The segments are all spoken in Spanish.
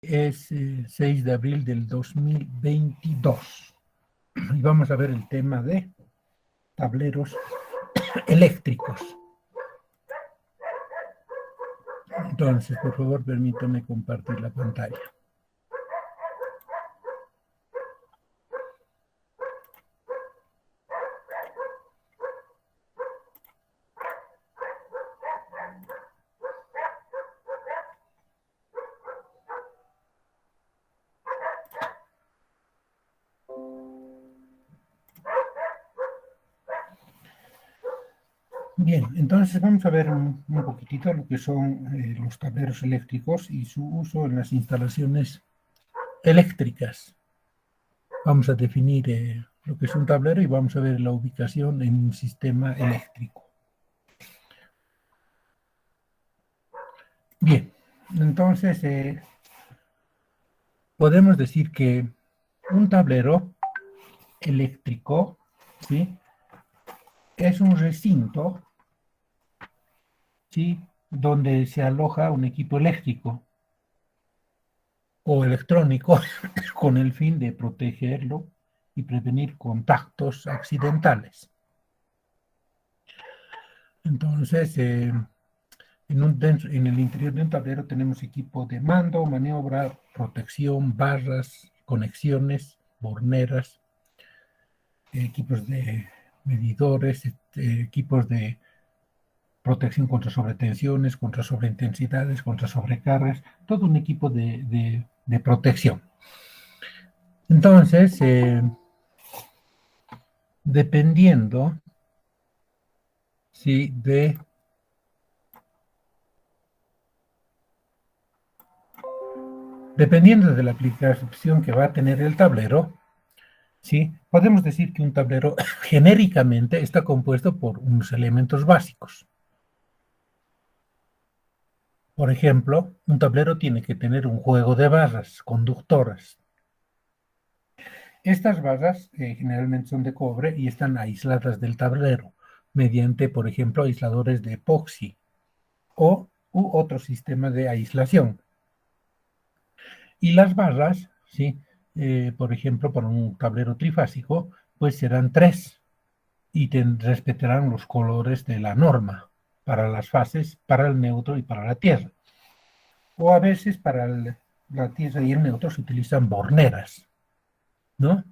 es 6 de abril del 2022. Y vamos a ver el tema de tableros eléctricos. Entonces, por favor, permítame compartir la pantalla. Bien, entonces vamos a ver un poquitito lo que son los tableros eléctricos y su uso en las instalaciones eléctricas. Vamos a definir lo que es un tablero y vamos a ver la ubicación en un sistema eléctrico. Bien, entonces podemos decir que un tablero eléctrico, ¿sí?, es un recinto, ¿sí?, donde se aloja un equipo eléctrico o electrónico con el fin de protegerlo y prevenir contactos accidentales. Entonces, en el interior de un tablero tenemos equipo de mando, maniobra, protección, barras, conexiones, borneras, equipos de medidores, equipos de protección contra sobretensiones, contra sobreintensidades, contra sobrecargas, todo un equipo de protección. Entonces, dependiendo, ¿sí?, dependiendo de la aplicación que va a tener el tablero, ¿sí?, podemos decir que un tablero genéricamente está compuesto por unos elementos básicos. Por ejemplo, un tablero tiene que tener un juego de barras conductoras. Estas barras generalmente son de cobre y están aisladas del tablero mediante, por ejemplo, aisladores de epoxi u otro sistema de aislación. Y las barras, ¿sí?, por ejemplo, para un tablero trifásico, pues serán 3 y respetarán los colores de la norma para las fases, para el neutro y para la tierra. O a veces para la tierra y el neutro se utilizan borneras, ¿no?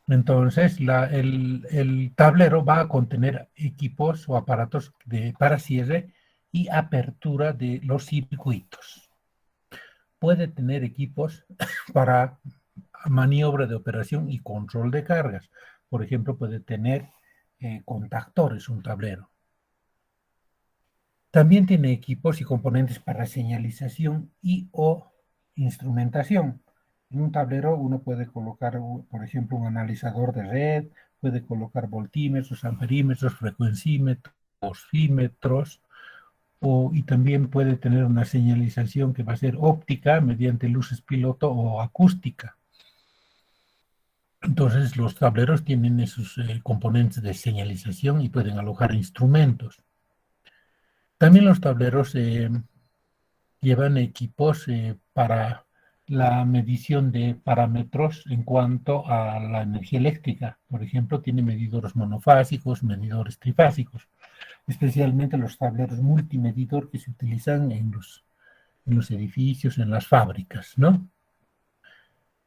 Entonces, el tablero va a contener equipos o aparatos para cierre y apertura de los circuitos. Puede tener equipos para maniobra de operación y control de cargas. Por ejemplo, puede tener contactores un tablero. También tiene equipos y componentes para señalización y o instrumentación. En un tablero uno puede colocar, por ejemplo, un analizador de red, puede colocar voltímetros, amperímetros, frecuencímetros, oscímetros, y también puede tener una señalización que va a ser óptica mediante luces piloto o acústica. Entonces los tableros tienen esos componentes de señalización y pueden alojar instrumentos. También los tableros llevan equipos para la medición de parámetros en cuanto a la energía eléctrica. Por ejemplo, tiene medidores monofásicos, medidores trifásicos, especialmente los tableros multimedidor que se utilizan en los edificios, en las fábricas, ¿no?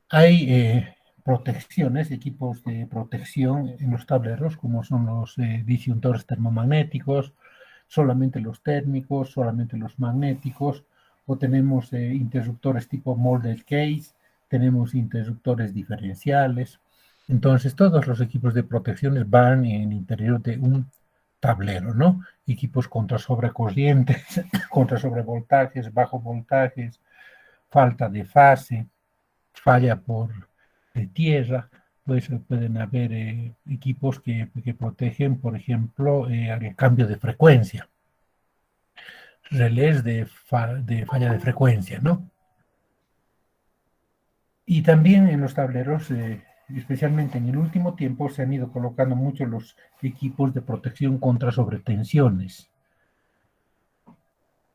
Hay protecciones, equipos de protección en los tableros, como son los disyuntores termomagnéticos, solamente los térmicos, solamente los magnéticos, o tenemos interruptores tipo molded case, tenemos interruptores diferenciales. Entonces, todos los equipos de protecciones van en el interior de un tablero, ¿no? Equipos contra sobrecorrientes, contra sobrevoltajes, bajo voltajes, falta de fase, falla por tierra, pues pueden haber equipos que protegen, por ejemplo, el cambio de frecuencia, relés de falla de frecuencia, ¿no? Y también en los tableros, especialmente en el último tiempo, se han ido colocando mucho los equipos de protección contra sobretensiones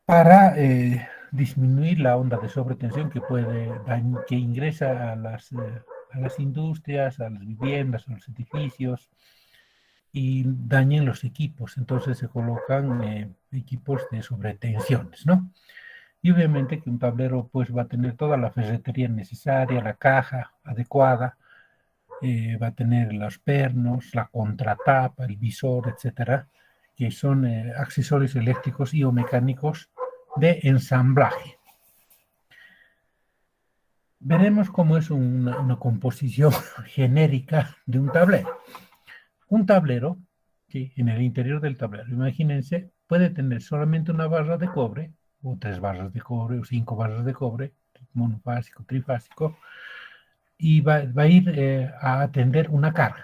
para disminuir la onda de sobretensión que ingresa a las industrias, a las viviendas, a los edificios y dañen los equipos. Entonces se colocan equipos de sobretensiones, ¿no? Y obviamente que un tablero pues va a tener toda la ferretería necesaria, la caja adecuada, va a tener los pernos, la contratapa, el visor, etcétera, que son accesorios eléctricos y o mecánicos de ensamblaje. Veremos cómo es una composición genérica de un tablero. Un tablero, ¿sí? En el interior del tablero, imagínense, puede tener solamente una barra de cobre, o 3 barras de cobre, o 5 barras de cobre, monofásico, trifásico, y va a ir a atender una carga,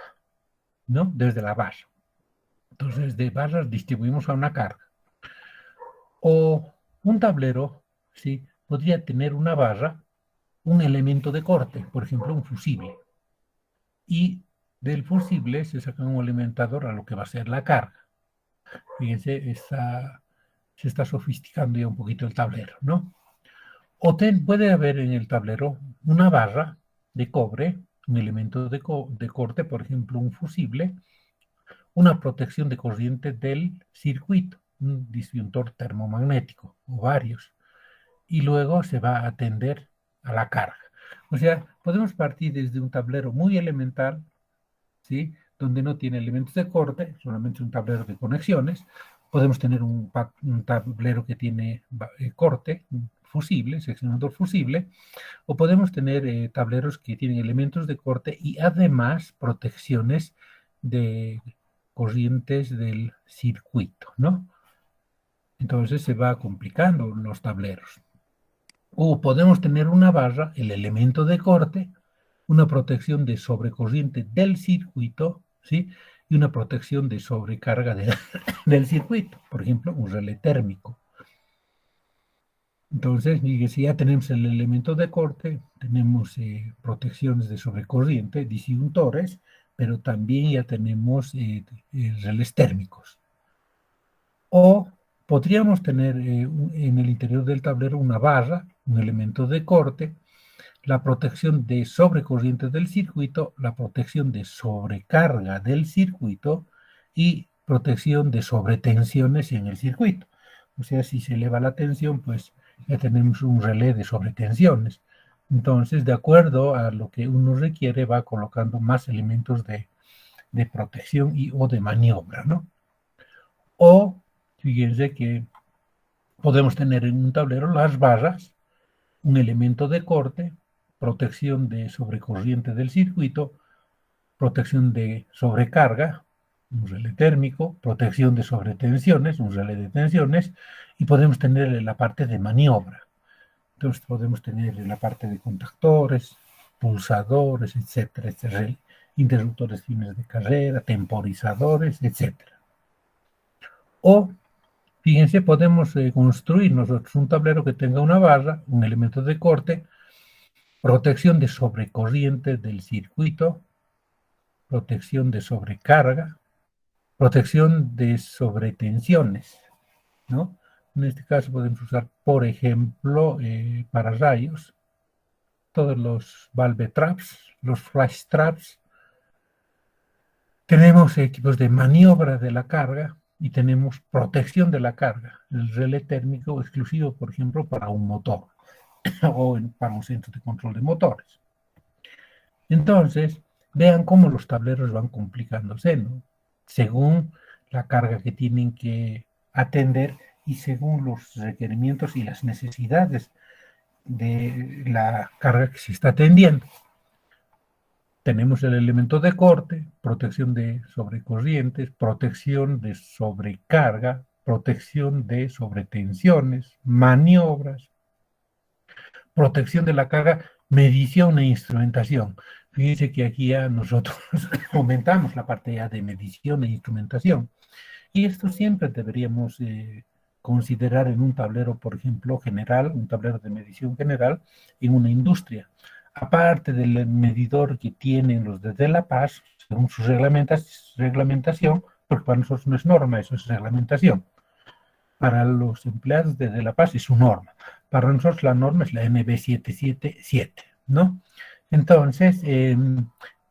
¿no? Desde la barra. Entonces, de barras distribuimos a una carga. O un tablero, ¿sí? Podría tener una barra, un elemento de corte, por ejemplo, un fusible. Y del fusible se saca un alimentador a lo que va a ser la carga. Fíjense, se está sofisticando ya un poquito el tablero, ¿no? O puede haber en el tablero una barra de cobre, un elemento de corte, por ejemplo, un fusible, una protección de corriente del circuito, un disyuntor termomagnético o varios, y luego se va a atender a la carga. O sea, podemos partir desde un tablero muy elemental, ¿sí? Donde no tiene elementos de corte, solamente un tablero de conexiones. Podemos tener un tablero que tiene corte, un fusible, seccionador fusible, o podemos tener tableros que tienen elementos de corte y además protecciones de corrientes del circuito, ¿no? Entonces se va complicando los tableros. O podemos tener una barra, el elemento de corte, una protección de sobrecorriente del circuito, ¿sí? Y una protección de sobrecarga del circuito, por ejemplo, un relé térmico. Entonces, si ya tenemos el elemento de corte, tenemos protecciones de sobrecorriente, disyuntores, pero también ya tenemos relés térmicos. O podríamos tener en el interior del tablero una barra, un elemento de corte, la protección de sobrecorriente del circuito, la protección de sobrecarga del circuito y protección de sobretensiones en el circuito. O sea, si se eleva la tensión, pues ya tenemos un relé de sobretensiones. Entonces, de acuerdo a lo que uno requiere, va colocando más elementos de protección o de maniobra, ¿no? O, fíjense que podemos tener en un tablero las barras, un elemento de corte, protección de sobrecorriente del circuito, protección de sobrecarga, un relé térmico, protección de sobretensiones, un relé de tensiones, y podemos tener la parte de maniobra. Entonces podemos tener la parte de contactores, pulsadores, etcétera, etcétera, interruptores fines de carrera, temporizadores, etcétera. O, fíjense, podemos construir nosotros un tablero que tenga una barra, un elemento de corte, protección de sobrecorriente del circuito, protección de sobrecarga, protección de sobretensiones, ¿no? En este caso podemos usar, por ejemplo, para rayos, todos los valve traps, los flash traps. Tenemos equipos de maniobra de la carga y tenemos protección de la carga, el relé térmico exclusivo, por ejemplo, para un motor o para un centro de control de motores. Entonces, vean cómo los tableros van complicándose, ¿no? Según la carga que tienen que atender y según los requerimientos y las necesidades de la carga que se está atendiendo. Tenemos el elemento de corte, protección de sobrecorrientes, protección de sobrecarga, protección de sobretensiones, maniobras, protección de la carga, medición e instrumentación. Fíjense que aquí ya nosotros aumentamos la parte ya de medición e instrumentación. Y esto siempre deberíamos considerar en un tablero, por ejemplo, general, un tablero de medición general en una industria. Aparte del medidor que tienen los de La Paz, según su reglamentación, porque para nosotros no es norma, eso es reglamentación. para los empleados de La Paz es su norma. Para nosotros la norma es la MB777, ¿no? Entonces,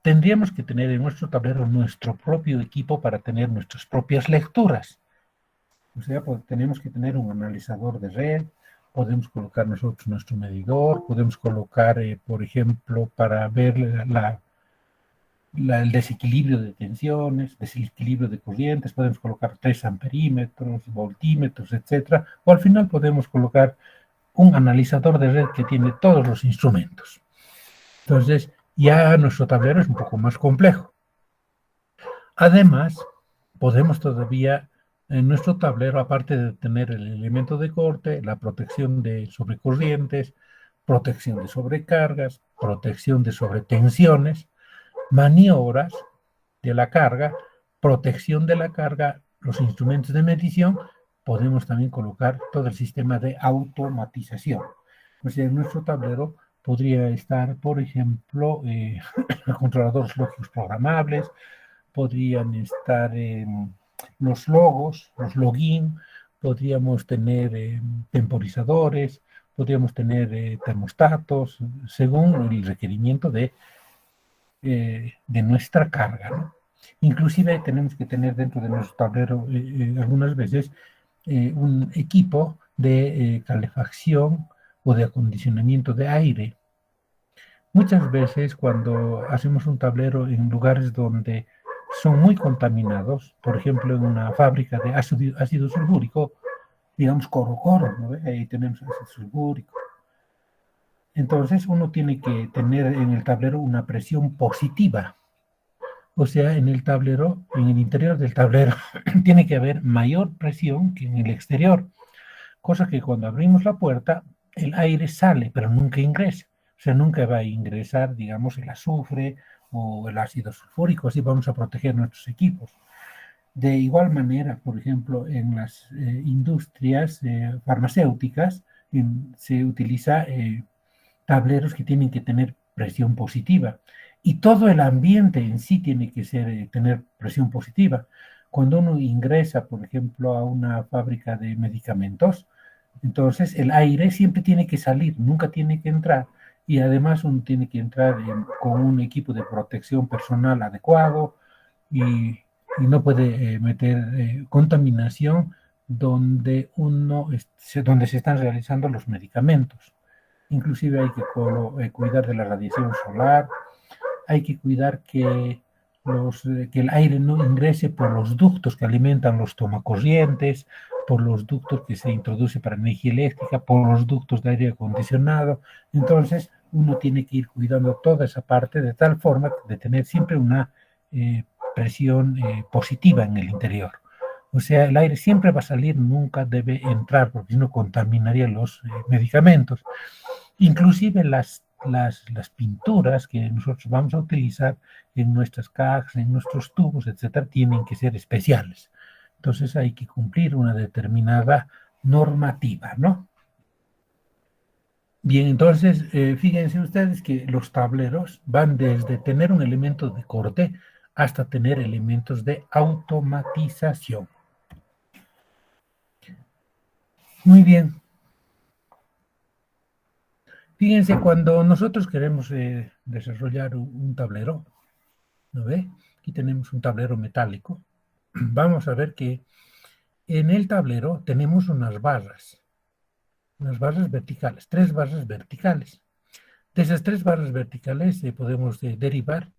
tendríamos que tener en nuestro tablero nuestro propio equipo para tener nuestras propias lecturas. O sea, pues, tenemos que tener un analizador de red, podemos colocar nosotros nuestro medidor, podemos colocar, por ejemplo, para ver el desequilibrio de tensiones, desequilibrio de corrientes, podemos colocar 3 amperímetros, voltímetros, etcétera, o al final podemos colocar un analizador de red que tiene todos los instrumentos. Entonces, ya nuestro tablero es un poco más complejo. Además, podemos todavía en nuestro tablero, aparte de tener el elemento de corte, la protección de sobrecorrientes, protección de sobrecargas, protección de sobretensiones, maniobras de la carga, protección de la carga, los instrumentos de medición, podemos también colocar todo el sistema de automatización. O sea, en nuestro tablero podría estar, por ejemplo, controladores lógicos programables, podrían estar los logos, los login, podríamos tener temporizadores, podríamos tener termostatos, según el requerimiento de nuestra carga, ¿no? Inclusive tenemos que tener dentro de nuestro tablero algunas veces un equipo de calefacción o de acondicionamiento de aire. Muchas veces cuando hacemos un tablero en lugares donde son muy contaminados, por ejemplo en una fábrica de ácido sulfúrico, digamos Coro, ¿no? Ahí tenemos ácido sulfúrico. Entonces uno tiene que tener en el tablero una presión positiva. O sea, en el tablero, en el interior del tablero, tiene que haber mayor presión que en el exterior. Cosa que cuando abrimos la puerta, el aire sale, pero nunca ingresa. O sea, nunca va a ingresar, digamos, el azufre o el ácido sulfúrico, así vamos a proteger nuestros equipos. De igual manera, por ejemplo, en las industrias farmacéuticas se utiliza tableros que tienen que tener presión positiva y todo el ambiente en sí tiene que tener presión positiva. Cuando uno ingresa, por ejemplo, a una fábrica de medicamentos, entonces el aire siempre tiene que salir, nunca tiene que entrar. Y además uno tiene que entrar con un equipo de protección personal adecuado y no puede meter contaminación donde donde se están realizando los medicamentos. Inclusive hay que cuidar de la radiación solar, hay que cuidar que el aire no ingrese por los ductos que alimentan los tomacorrientes, por los ductos que se introduce para energía eléctrica, por los ductos de aire acondicionado. Entonces, uno tiene que ir cuidando toda esa parte de tal forma de tener siempre una presión positiva en el interior. O sea, el aire siempre va a salir, nunca debe entrar, porque si no contaminaría los medicamentos. Inclusive las pinturas que nosotros vamos a utilizar en nuestras cajas, en nuestros tubos, etcétera, tienen que ser especiales. Entonces hay que cumplir una determinada normativa, ¿no? Bien, entonces fíjense ustedes que los tableros van desde tener un elemento de corte hasta tener elementos de automatización. Muy bien. Fíjense, cuando nosotros queremos desarrollar un tablero, ¿no ve? Aquí tenemos un tablero metálico. Vamos a ver que en el tablero tenemos unas barras verticales, 3 barras verticales. De esas 3 barras verticales podemos derivar,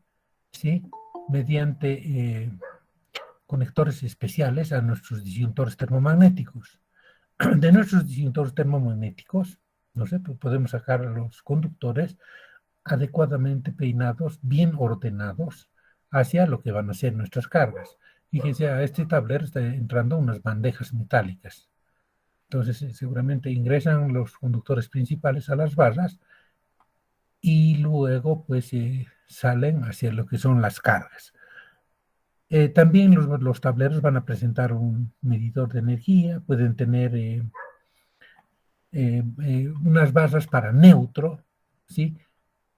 ¿sí? Mediante conectores especiales a nuestros disyuntores termomagnéticos. De nuestros disyuntores termomagnéticos, no sé, pues podemos sacar a los conductores adecuadamente peinados, bien ordenados hacia lo que van a ser nuestras cargas. Fíjense, a este tablero está entrando unas bandejas metálicas. Entonces, seguramente ingresan los conductores principales a las barras y luego, pues, salen hacia lo que son las cargas. También los tableros van a presentar un medidor de energía, pueden tener unas barras para neutro, ¿sí?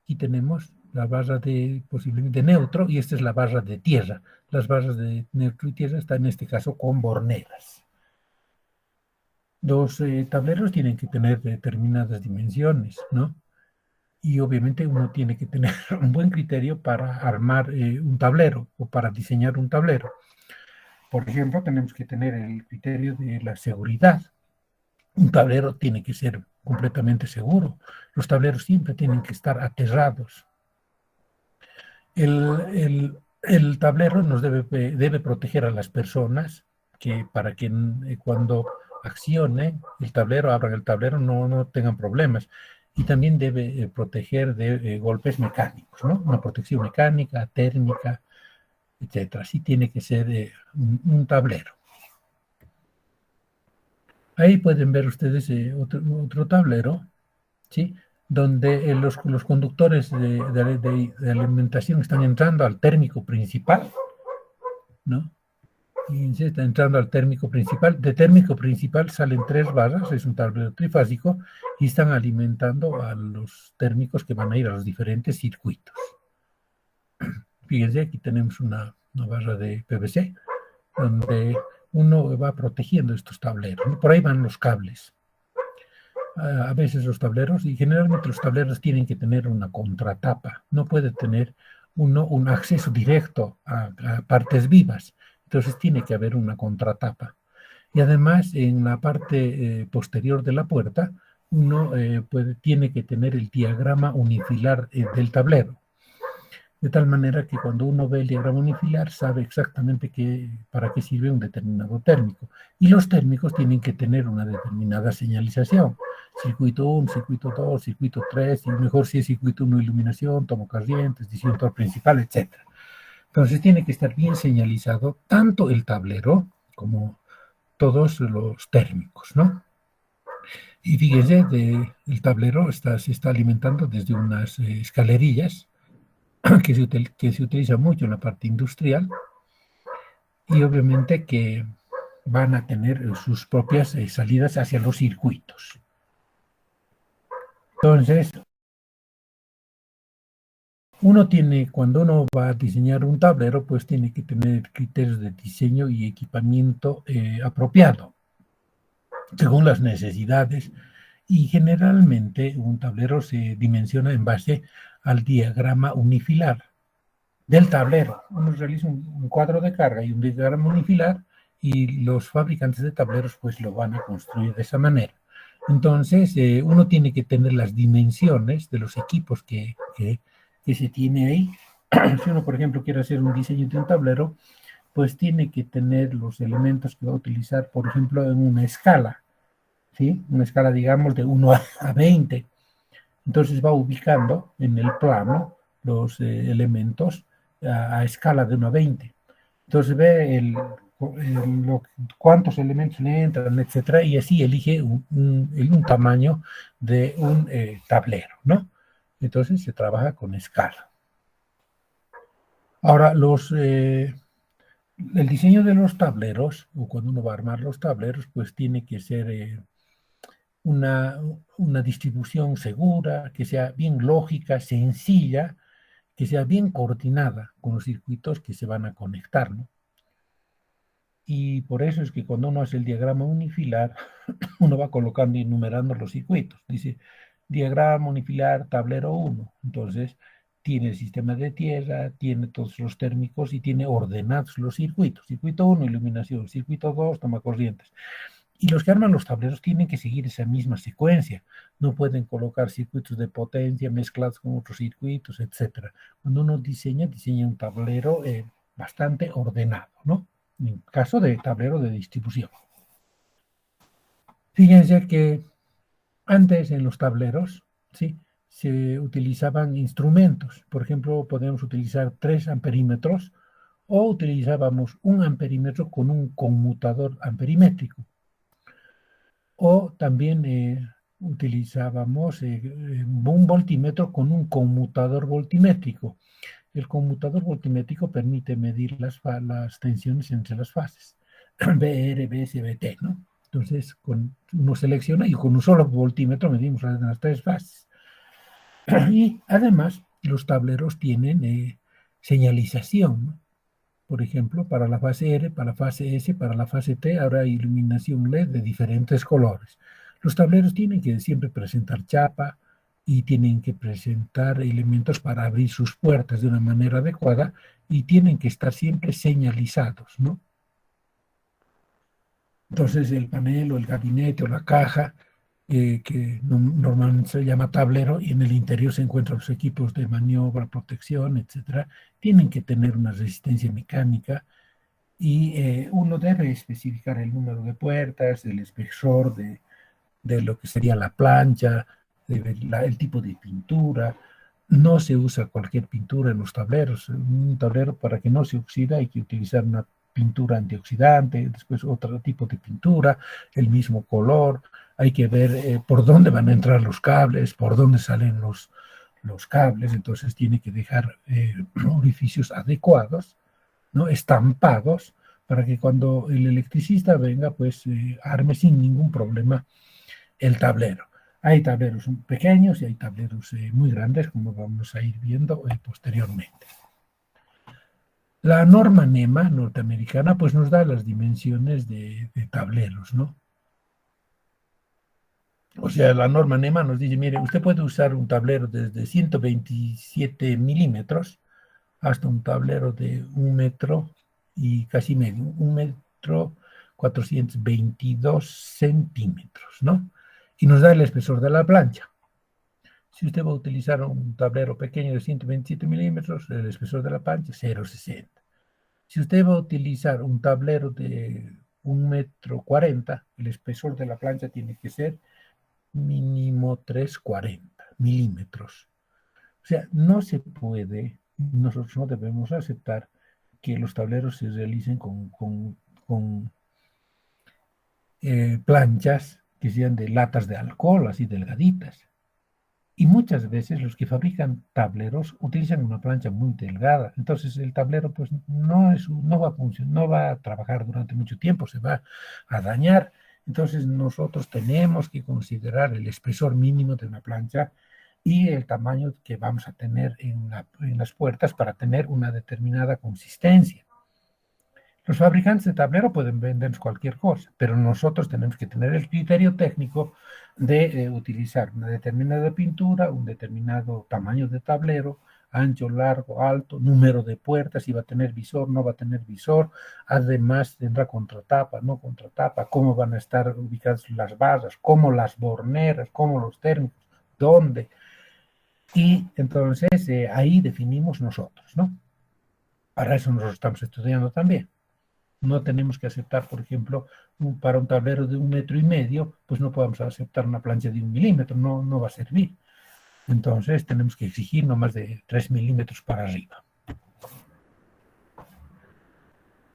Aquí tenemos la barra posiblemente neutro y esta es la barra de tierra. Las barras de neutro y tierra están en este caso con borneras. Los tableros tienen que tener determinadas dimensiones, ¿no? Y obviamente uno tiene que tener un buen criterio para armar un tablero o para diseñar un tablero. Por ejemplo, tenemos que tener el criterio de la seguridad. Un tablero tiene que ser completamente seguro. Los tableros siempre tienen que estar aterrados. El tablero nos debe proteger a las personas para que cuando accione el tablero, abran el tablero, no tengan problemas. Y también debe proteger de golpes mecánicos, ¿no? Una protección mecánica, térmica, etcétera. Así tiene que ser un tablero. Ahí pueden ver ustedes otro tablero, ¿sí? Donde los conductores de alimentación están entrando al térmico principal, ¿no? Y se está entrando al térmico principal. De térmico principal salen 3 barras, es un tablero trifásico, y están alimentando a los térmicos que van a ir a los diferentes circuitos. Fíjense, aquí tenemos una barra de PVC, donde uno va protegiendo estos tableros, ¿no? Por ahí van los cables. A veces los tableros, y generalmente los tableros tienen que tener una contratapa, no puede tener un acceso directo a partes vivas, entonces tiene que haber una contratapa. Y además en la parte posterior de la puerta, uno tiene que tener el diagrama unifilar del tablero, de tal manera que cuando uno ve el diagrama unifilar sabe exactamente para qué sirve un determinado térmico. Y los térmicos tienen que tener una determinada señalización. Circuito 1, circuito 2, circuito 3, y mejor si es circuito 1 iluminación, tomocorrientes, disyuntor principal, etc. Entonces tiene que estar bien señalizado tanto el tablero como todos los térmicos, ¿no? Y fíjense, el tablero se está alimentando desde unas escalerillas que se utiliza mucho en la parte industrial, y obviamente que van a tener sus propias salidas hacia los circuitos. Entonces, cuando uno va a diseñar un tablero, pues tiene que tener criterios de diseño y equipamiento apropiado, según las necesidades, y generalmente un tablero se dimensiona en base al diagrama unifilar del tablero. Uno realiza un cuadro de carga y un diagrama unifilar, y los fabricantes de tableros pues lo van a construir de esa manera. Entonces, uno tiene que tener las dimensiones de los equipos que se tiene ahí. Si uno, por ejemplo, quiere hacer un diseño de un tablero, pues tiene que tener los elementos que va a utilizar, por ejemplo, en una escala, ¿sí? Una escala, digamos, de 1 a 20. Entonces va ubicando en el plano los elementos a escala de 1 a 20. Entonces ve cuántos elementos le entran, etcétera, y así elige un tamaño de un tablero, ¿no? Entonces se trabaja con escala. Ahora, el diseño de los tableros, o cuando uno va a armar los tableros, pues tiene que ser una distribución segura, que sea bien lógica, sencilla, que sea bien coordinada con los circuitos que se van a conectar, ¿no? Y por eso es que cuando uno hace el diagrama unifilar, uno va colocando y enumerando los circuitos. Dice, diagrama unifilar, tablero 1. Entonces, tiene el sistema de tierra, tiene todos los térmicos y tiene ordenados los circuitos. Circuito 1, iluminación. Circuito 2, toma corrientes. Y los que arman los tableros tienen que seguir esa misma secuencia. No pueden colocar circuitos de potencia mezclados con otros circuitos, etc. Cuando uno diseña un tablero bastante ordenado, ¿no? En caso de tablero de distribución. Fíjense que antes en los tableros, ¿sí?, se utilizaban instrumentos. Por ejemplo, podemos utilizar 3 amperímetros o utilizábamos 1 amperímetro con un conmutador amperimétrico. O también utilizábamos un voltímetro con un conmutador voltimétrico. El conmutador voltimétrico permite medir las tensiones entre las fases, BR, BS, BT, ¿no? Entonces, uno selecciona y con un solo voltímetro medimos las 3 fases. Y además, los tableros tienen señalización, ¿no? Por ejemplo, para la fase R, para la fase S, para la fase T, habrá iluminación LED de diferentes colores. Los tableros tienen que siempre presentar chapa y tienen que presentar elementos para abrir sus puertas de una manera adecuada y tienen que estar siempre señalizados, ¿no? Entonces, el panel o el gabinete o la caja, que normalmente se llama tablero, y en el interior se encuentran los equipos de maniobra, protección, etcétera, tienen que tener una resistencia mecánica y uno debe especificar el número de puertas, el espesor de lo que sería la plancha, el tipo de pintura. No se usa cualquier pintura en los tableros. Un tablero, para que no se oxida, hay que utilizar una pintura antioxidante, después otro tipo de pintura, el mismo color. Hay que ver por dónde van a entrar los cables, por dónde salen los cables. Entonces tiene que dejar orificios adecuados, ¿no? Estampados, para que cuando el electricista venga, pues arme sin ningún problema el tablero. Hay tableros pequeños y hay tableros muy grandes, como vamos a ir viendo posteriormente. La norma NEMA norteamericana pues nos da las dimensiones de tableros, ¿no? O sea, la norma NEMA nos dice, mire, usted puede usar un tablero desde 127 milímetros hasta un tablero de 1 metro y casi medio, 1 metro 422 centímetros, ¿no? Y nos da el espesor de la plancha. Si usted va a utilizar un tablero pequeño de 127 milímetros, el espesor de la plancha es 0,60. Si usted va a utilizar un tablero de 1,40 m, el espesor de la plancha tiene que ser mínimo 340 milímetros. O sea, no se puede, nosotros no debemos aceptar que los tableros se realicen con planchas que sean de latas de alcohol, así delgaditas. Y muchas veces los que fabrican tableros utilizan una plancha muy delgada. Entonces el tablero pues no va a funcionar, no va a trabajar durante mucho tiempo, se va a dañar. Entonces nosotros tenemos que considerar el espesor mínimo de una plancha y el tamaño que vamos a tener en las puertas para tener una determinada consistencia. Los fabricantes de tablero pueden vendernos cualquier cosa, pero nosotros tenemos que tener el criterio técnico de utilizar una determinada pintura, un determinado tamaño de tablero, ancho, largo, alto, número de puertas, si va a tener visor, no va a tener visor, además tendrá contratapa, no contratapa, cómo van a estar ubicadas las barras, cómo las borneras, cómo los térmicos, dónde. Y entonces ahí definimos nosotros, ¿no? Para eso nosotros estamos estudiando también. No tenemos que aceptar, por ejemplo, para un tablero de 1,5 m, pues no podemos aceptar una plancha de 1 milímetro, no va a servir. Entonces tenemos que exigir no más de 3 milímetros para arriba.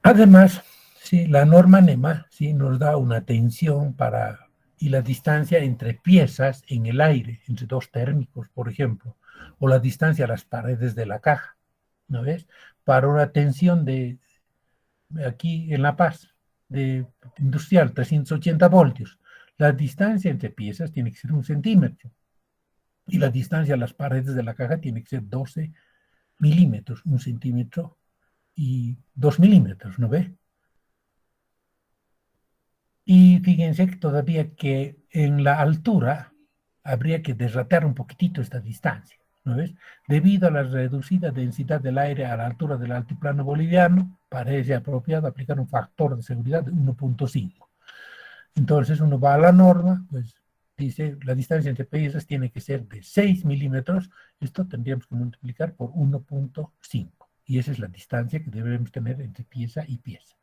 Además, sí, la norma NEMA sí, nos da una tensión y la distancia entre piezas en el aire, entre dos térmicos, por ejemplo, o la distancia a las paredes de la caja, ¿no ves? Para una tensión de aquí en La Paz, de industrial, 380 voltios. La distancia entre piezas tiene que ser 1 centímetro y la distancia a las paredes de la caja tiene que ser 12 milímetros, 1 centímetro y 2 milímetros, ¿no ve? Y fíjense que todavía que en la altura habría que derratar un poquitito esta distancia, ¿no ves? Debido a la reducida densidad del aire a la altura del altiplano boliviano, parece apropiado aplicar un factor de seguridad de 1,5. Entonces uno va a la norma, pues dice la distancia entre piezas tiene que ser de 6 milímetros, esto tendríamos que multiplicar por 1,5. Y esa es la distancia que debemos tener entre pieza y pieza,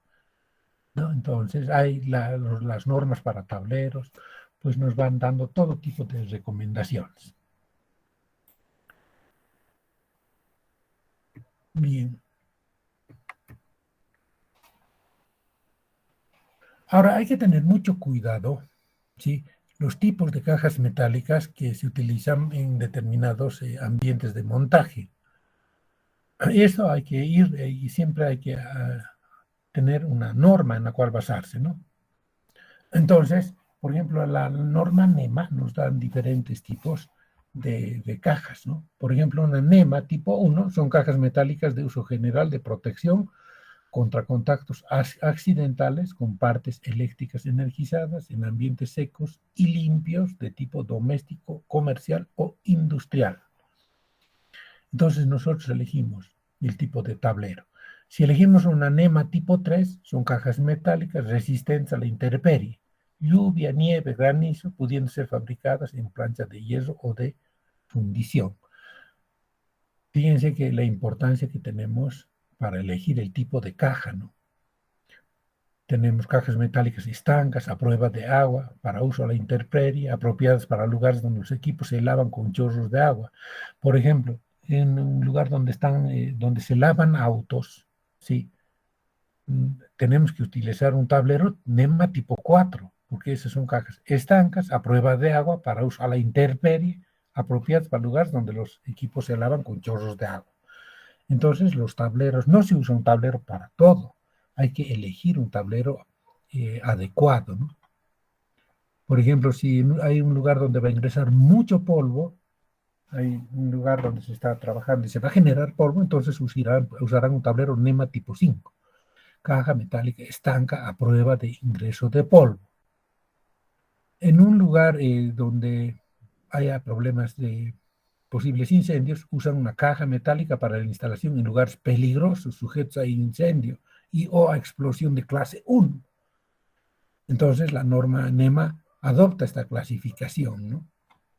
¿no? Entonces hay las normas para tableros, pues nos van dando todo tipo de recomendaciones. Bien. Ahora hay que tener mucho cuidado, ¿sí? Los tipos de cajas metálicas que se utilizan en determinados ambientes de montaje. Eso hay que ir y siempre hay que tener una norma en la cual basarse, ¿no? Entonces, por ejemplo, la norma NEMA nos dan diferentes tipos de cajas, ¿no? Por ejemplo, una NEMA tipo 1 son cajas metálicas de uso general de protección contra contactos accidentales con partes eléctricas energizadas en ambientes secos y limpios de tipo doméstico, comercial o industrial. Entonces nosotros elegimos el tipo de tablero. Si elegimos una NEMA tipo 3, son cajas metálicas resistentes a la intemperie, lluvia, nieve, granizo, pudiendo ser fabricadas en planchas de hierro o de fundición. Fíjense que la importancia que tenemos para elegir el tipo de caja, ¿no? Tenemos cajas metálicas estancas a prueba de agua, para uso a la intemperie, apropiadas para lugares donde los equipos se lavan con chorros de agua. Por ejemplo, en un lugar donde se lavan autos, ¿sí? Tenemos que utilizar un tablero NEMA tipo 4, porque esas son cajas estancas a prueba de agua para uso a la intemperie, apropiadas para lugares donde los equipos se lavan con chorros de agua. Entonces, los tableros, no se usa un tablero para todo, hay que elegir un tablero adecuado, ¿no? Por ejemplo, si hay un lugar donde va a ingresar mucho polvo, hay un lugar donde se está trabajando y se va a generar polvo, entonces usarán un tablero NEMA tipo 5, caja metálica estanca a prueba de ingreso de polvo. En un lugar donde haya problemas de posibles incendios, usan una caja metálica para la instalación en lugares peligrosos, sujetos a incendio y o a explosión de clase 1. Entonces, la norma NEMA adopta esta clasificación, ¿no?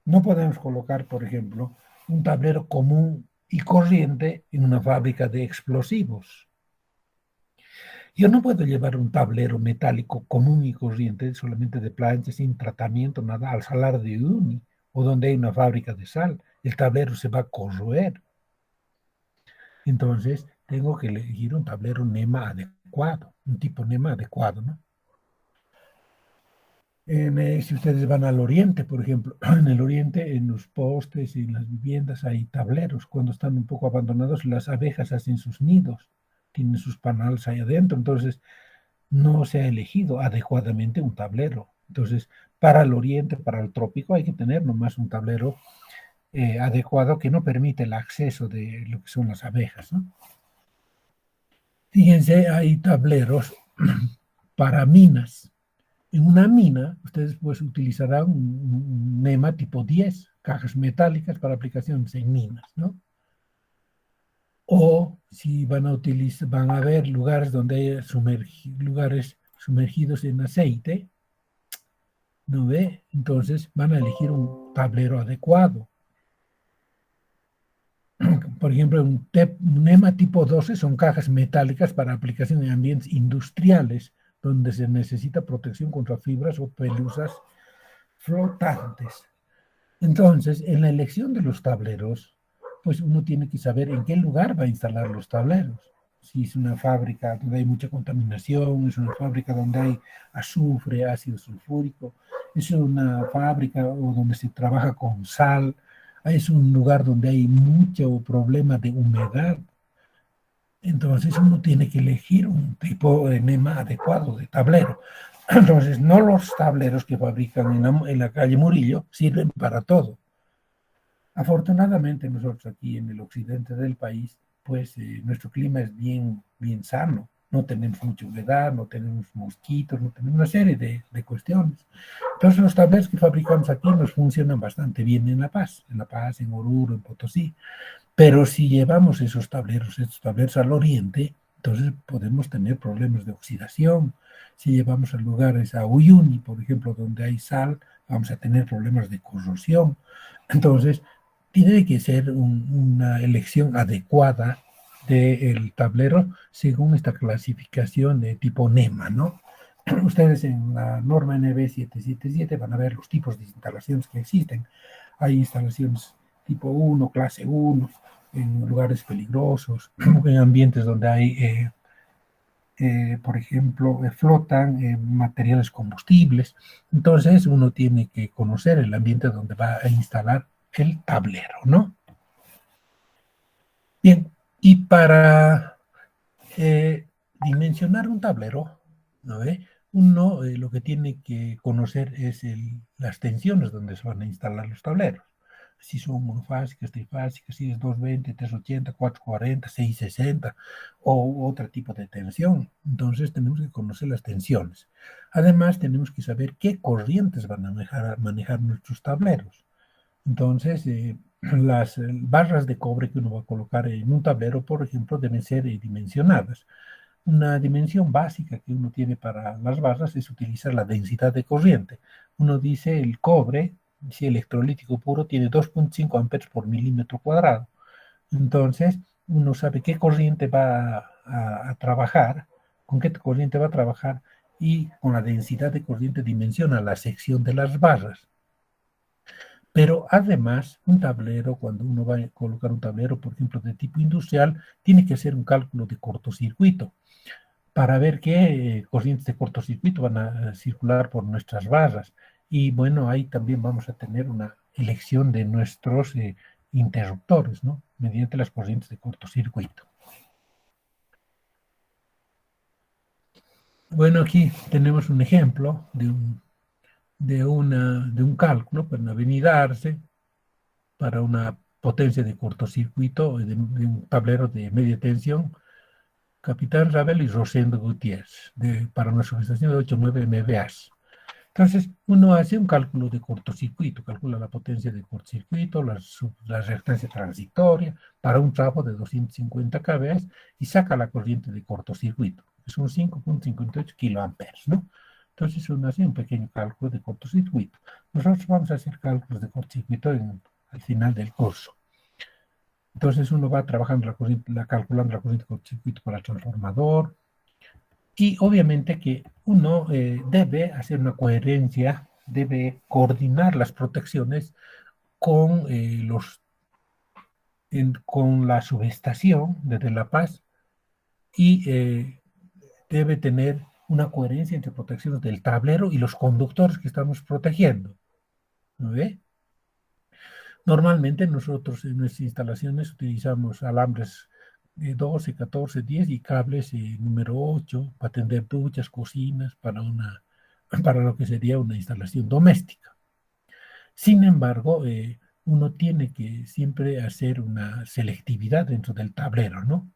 No podemos colocar, por ejemplo, un tablero común y corriente en una fábrica de explosivos. Yo no puedo llevar un tablero metálico común y corriente, solamente de plancha, sin tratamiento, nada, al salar de Uyuni o donde hay una fábrica de sal. El tablero se va a corroer. Entonces, tengo que elegir un tablero NEMA adecuado, un tipo NEMA adecuado, ¿no? Si ustedes van al oriente, por ejemplo, en el oriente, en los postes y en las viviendas hay tableros. Cuando están un poco abandonados, las abejas hacen sus nidos, tienen sus panales ahí adentro. Entonces, no se ha elegido adecuadamente un tablero. Entonces, para el oriente, para el trópico, hay que tener nomás un tablero adecuado que no permite el acceso de lo que son las abejas, ¿no? Fíjense, hay tableros para minas. En una mina, ustedes pues utilizarán un NEMA tipo 10, cajas metálicas para aplicaciones en minas, ¿no? O si van a ver lugares donde hay lugares sumergidos en aceite, ¿no ve? Entonces van a elegir un tablero adecuado. Por ejemplo, un NEMA tipo 12 son cajas metálicas para aplicación en ambientes industriales, donde se necesita protección contra fibras o pelusas flotantes. Entonces, en la elección de los tableros, pues uno tiene que saber en qué lugar va a instalar los tableros. Si es una fábrica donde hay mucha contaminación, es una fábrica donde hay azufre, ácido sulfúrico, es una fábrica o donde se trabaja con sal, es un lugar donde hay mucho problema de humedad. Entonces uno tiene que elegir un tipo de NEMA adecuado de tablero. Entonces, no los tableros que fabrican en la calle Murillo sirven para todo. Afortunadamente, nosotros aquí en el occidente del país, pues nuestro clima es bien sano. No tenemos mucha humedad, no tenemos mosquitos, no tenemos una serie de cuestiones. Entonces, los tableros que fabricamos aquí nos funcionan bastante bien en La Paz, en Oruro, en Potosí. Pero si llevamos estos tableros al oriente, entonces podemos tener problemas de oxidación. Si llevamos a lugares a Uyuni, por ejemplo, donde hay sal, vamos a tener problemas de corrosión. Entonces, tiene que ser una elección adecuada del tablero según esta clasificación de tipo NEMA, ¿no? Ustedes en la norma NB 777 van a ver los tipos de instalaciones que existen. Hay instalaciones tipo 1, clase 1, en lugares peligrosos, en ambientes donde hay, por ejemplo, flotan materiales combustibles. Entonces uno tiene que conocer el ambiente donde va a instalar el tablero, ¿no? Bien, y para dimensionar un tablero, ¿no ve? Uno lo que tiene que conocer es las tensiones donde se van a instalar los tableros. si son monofásicas, trifásicas, si es 220, 380, 440, 660 o otro tipo de tensión. Entonces tenemos que conocer las tensiones. Además tenemos que saber qué corrientes van a manejar nuestros tableros. Entonces, las barras de cobre que uno va a colocar en un tablero, por ejemplo, deben ser dimensionadas. Una dimensión básica que uno tiene para las barras es utilizar la densidad de corriente. Uno dice el cobre, si electrolítico puro, tiene 2.5 amperes por milímetro cuadrado. Entonces, uno sabe qué corriente va a trabajar, con qué corriente va a trabajar y con la densidad de corriente dimensiona la sección de las barras. Pero además, un tablero, cuando uno va a colocar un tablero, por ejemplo, de tipo industrial, tiene que hacer un cálculo de cortocircuito para ver qué corrientes de cortocircuito van a circular por nuestras barras. Y bueno, ahí también vamos a tener una elección de nuestros interruptores, ¿no? Mediante las corrientes de cortocircuito. Bueno, aquí tenemos un ejemplo de un cálculo para avenidarse para una potencia de cortocircuito de un tablero de media tensión, Capitán Ravel y Rosendo Gutiérrez, para una subestación de 8,9 MVA. Entonces, uno hace un cálculo de cortocircuito, calcula la potencia de cortocircuito, la reactancia transitoria para un trapo de 250 kV y saca la corriente de cortocircuito, que son 5,58 kiloamperes, ¿no? Entonces, uno hace un pequeño cálculo de cortocircuito. Nosotros vamos a hacer cálculos de cortocircuito al final del curso. Entonces, uno va trabajando calculando la corriente de cortocircuito para el transformador, y obviamente que uno debe hacer una coherencia, debe coordinar las protecciones con, con la subestación desde La Paz y debe tener una coherencia entre protecciones del tablero y los conductores que estamos protegiendo. ¿No ve? Normalmente nosotros en nuestras instalaciones utilizamos alambres de 12, 14, 10 y cables número 8 para atender duchas, cocinas, para lo que sería una instalación doméstica. Sin embargo, uno tiene que siempre hacer una selectividad dentro del tablero, ¿no?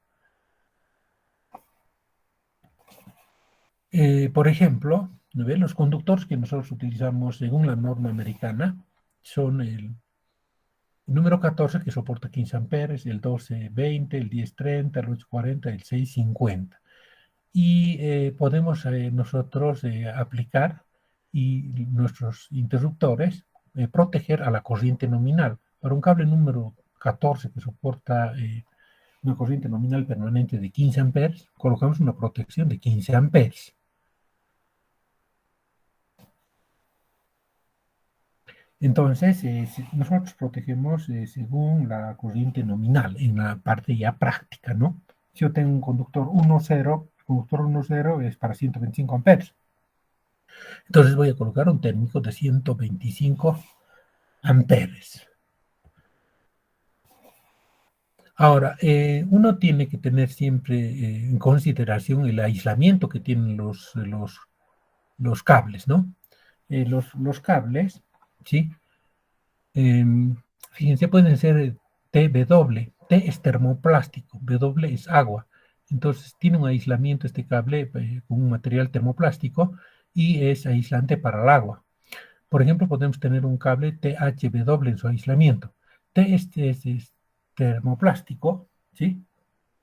Por ejemplo, ¿no ve? Los conductores que nosotros utilizamos según la norma americana son el número 14 que soporta 15 amperes, el 12-20, el 10-30, el 8-40, el 6-50. Y podemos nosotros aplicar y nuestros interruptores proteger a la corriente nominal. Para un cable número 14 que soporta una corriente nominal permanente de 15 amperes, colocamos una protección de 15 amperes. Entonces, nosotros protegemos según la corriente nominal, en la parte ya práctica, ¿no? Si yo tengo un conductor 1,0, el conductor 1,0 es para 125 amperes. Entonces voy a colocar un térmico de 125 amperes. Ahora, uno tiene que tener siempre en consideración el aislamiento que tienen los cables, ¿no? Los cables, ¿sí? Fíjense, pueden ser TW. T es termoplástico, W es agua. Entonces tiene un aislamiento este cable con un material termoplástico y es aislante para el agua. Por ejemplo, podemos tener un cable THW en su aislamiento. T es termoplástico, ¿sí?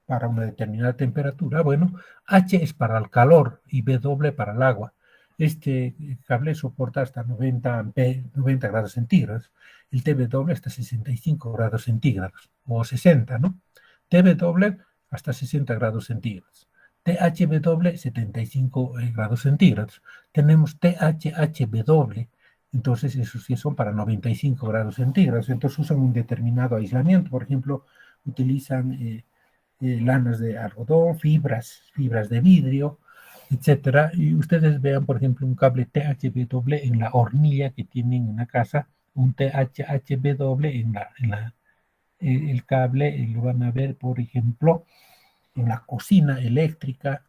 Para una determinada temperatura. Bueno, H es para el calor y W para el agua. Este cable soporta hasta 90 grados centígrados. El TW hasta 65 grados centígrados, o 60, ¿no? TW hasta 60 grados centígrados. THW 75 grados centígrados. Tenemos THHW, entonces esos sí son para 95 grados centígrados. Entonces usan un determinado aislamiento. Por ejemplo, utilizan lanas de algodón, fibras de vidrio, etcétera. Y ustedes vean, por ejemplo, un cable THW en la hornilla que tienen en la casa, un THHW el cable, lo van a ver, por ejemplo, en la cocina eléctrica,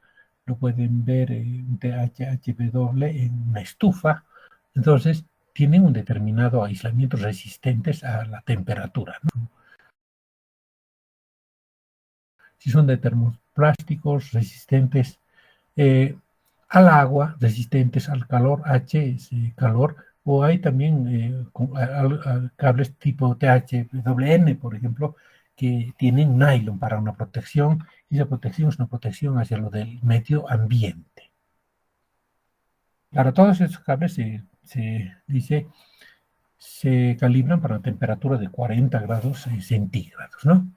lo pueden ver un THHW en una estufa. Entonces, tienen un determinado aislamiento resistentes a la temperatura, ¿no? Si son de termoplásticos resistentes al agua, resistentes al calor, H es calor, o hay también cables tipo THWN, por ejemplo, que tienen nylon para una protección, y esa protección es una protección hacia lo del medio ambiente. Para todos esos cables dice, se calibran para una temperatura de 40 grados centígrados, ¿no?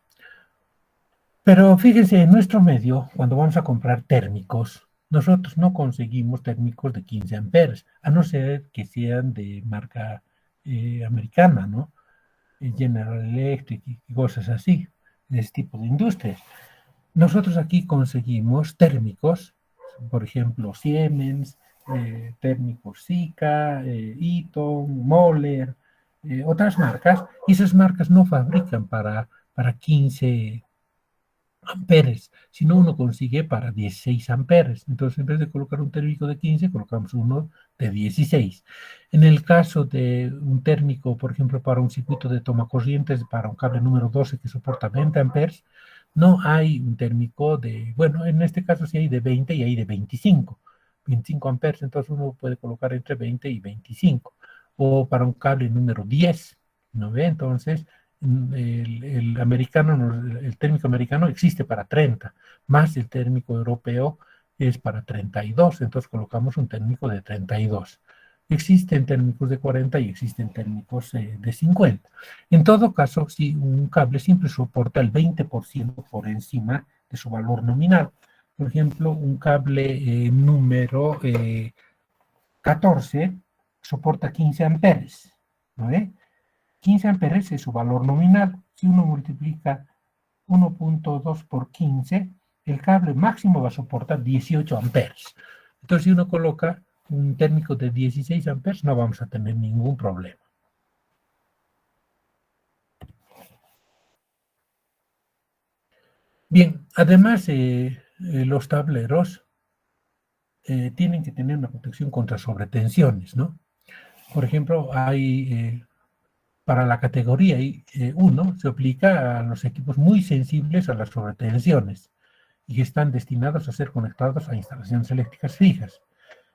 Pero fíjense, en nuestro medio, cuando vamos a comprar térmicos, nosotros no conseguimos térmicos de 15 amperes, a no ser que sean de marca americana, ¿no? General Electric y cosas así, de ese tipo de industrias. Nosotros aquí conseguimos térmicos, por ejemplo, Siemens, térmicos Sika, Eaton, Moller, otras marcas, y esas marcas no fabrican para 15 amperes, sino uno consigue para 16 amperes. Entonces, en vez de colocar un térmico de 15, colocamos uno de 16. En el caso de un térmico, por ejemplo, para un circuito de toma corrientes, para un cable número 12 que soporta 20 amperes, no hay un térmico de, bueno, en este caso sí hay de 20 y hay de 25 amperes, entonces uno puede colocar entre 20 y 25. O para un cable número 10, ¿no ve? Entonces, el americano, el térmico americano existe para 30, más el térmico europeo es para 32, entonces colocamos un térmico de 32. Existen térmicos de 40 y existen térmicos de 50. En todo caso, si un cable siempre soporta el 20% por encima de su valor nominal. Por ejemplo, un cable número 14 soporta 15 amperes, ¿no? 15 amperes es su valor nominal. Si uno multiplica 1.2 por 15, el cable máximo va a soportar 18 amperes. Entonces, si uno coloca un térmico de 16 amperes, no vamos a tener ningún problema. Bien, además, los tableros tienen que tener una protección contra sobretensiones, ¿no? Por ejemplo, para la categoría 1 se aplica a los equipos muy sensibles a las sobretensiones y que están destinados a ser conectados a instalaciones eléctricas fijas.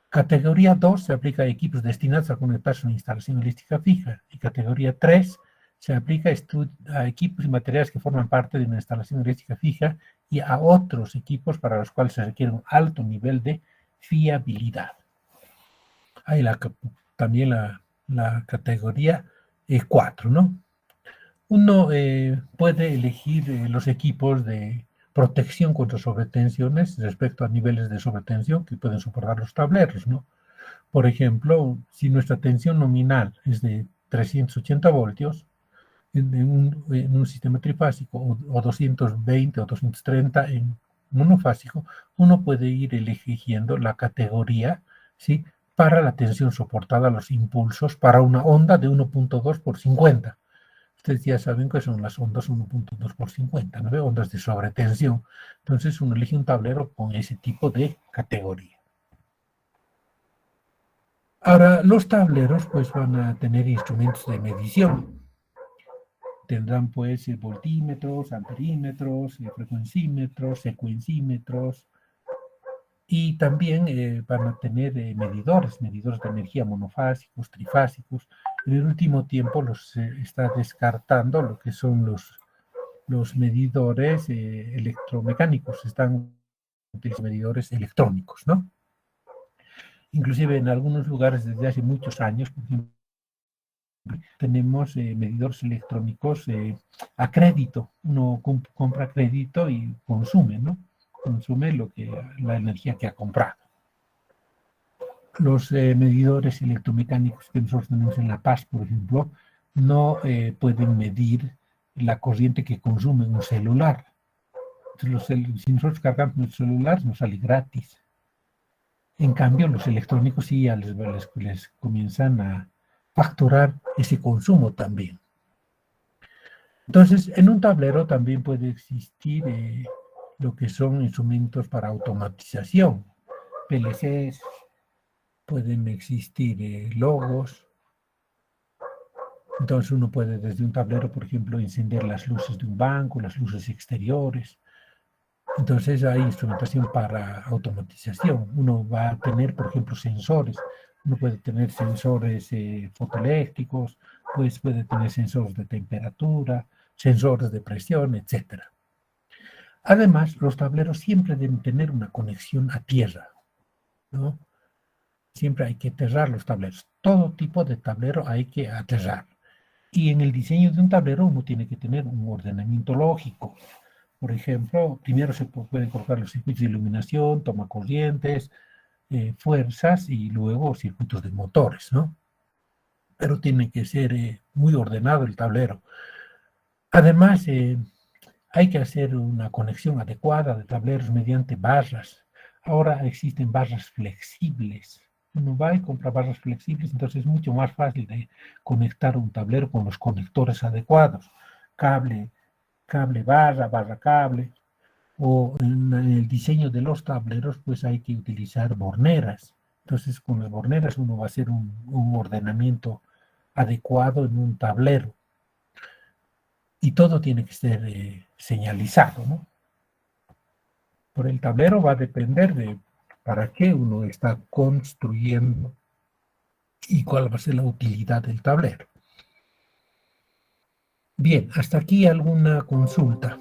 Categoría 2 se aplica a equipos destinados a conectarse a una instalación eléctrica fija. Y categoría 3 se aplica a equipos y materiales que forman parte de una instalación eléctrica fija y a otros equipos para los cuales se requiere un alto nivel de fiabilidad. Hay también la categoría 4, ¿no? Uno puede elegir los equipos de protección contra sobretensiones respecto a niveles de sobretensión que pueden soportar los tableros, ¿no? Por ejemplo, si nuestra tensión nominal es de 380 voltios en un sistema trifásico o 220 o 230 en monofásico, uno puede ir eligiendo la categoría, ¿sí?, para la tensión soportada a los impulsos para una onda de 1.2 por 50. Ustedes ya saben que son las ondas 1.2 por 50, ¿no? Ondas de sobretensión. Entonces uno elige un tablero con ese tipo de categoría. Ahora, los tableros pues van a tener instrumentos de medición. Tendrán pues voltímetros, amperímetros, frecuencímetros, secuencímetros, y también van a tener medidores de energía monofásicos, trifásicos. En el último tiempo los está descartando lo que son los medidores electromecánicos, están utilizando medidores electrónicos, ¿no? Inclusive en algunos lugares desde hace muchos años, por ejemplo, tenemos medidores electrónicos a crédito. Uno compra crédito y consume, ¿no? Consume la energía que ha comprado. Los medidores electromecánicos que nosotros tenemos en La Paz, por ejemplo, no pueden medir la corriente que consume un celular. Entonces, si nosotros cargamos el celular, nos sale gratis. En cambio, los electrónicos sí ya les comienzan a facturar ese consumo también. Entonces, en un tablero también puede existir lo que son instrumentos para automatización, PLCs, pueden existir logos, Entonces uno puede desde un tablero, por ejemplo, encender las luces de un banco, las luces exteriores. Entonces hay instrumentación para automatización. Uno va a tener, por ejemplo, sensores. Uno puede tener sensores fotoeléctricos, pues puede tener sensores de temperatura, sensores de presión, etcétera. Además, los tableros siempre deben tener una conexión a tierra, ¿no? Siempre hay que aterrar los tableros. Todo tipo de tablero hay que aterrar. Y en el diseño de un tablero uno tiene que tener un ordenamiento lógico. Por ejemplo, primero se pueden colocar los circuitos de iluminación, toma corrientes, fuerzas y luego circuitos de motores, ¿no? Pero tiene que ser muy ordenado el tablero. Además, hay que hacer una conexión adecuada de tableros mediante barras. Ahora existen barras flexibles. Uno va y compra barras flexibles, entonces es mucho más fácil de conectar un tablero con los conectores adecuados. Cable, cable barra, barra cable. O en el diseño de los tableros, pues hay que utilizar borneras. Entonces, con las borneras uno va a hacer un ordenamiento adecuado en un tablero. Y todo tiene que ser señalizado, ¿no? Por el tablero va a depender de para qué uno está construyendo y cuál va a ser la utilidad del tablero. Bien, hasta aquí alguna consulta.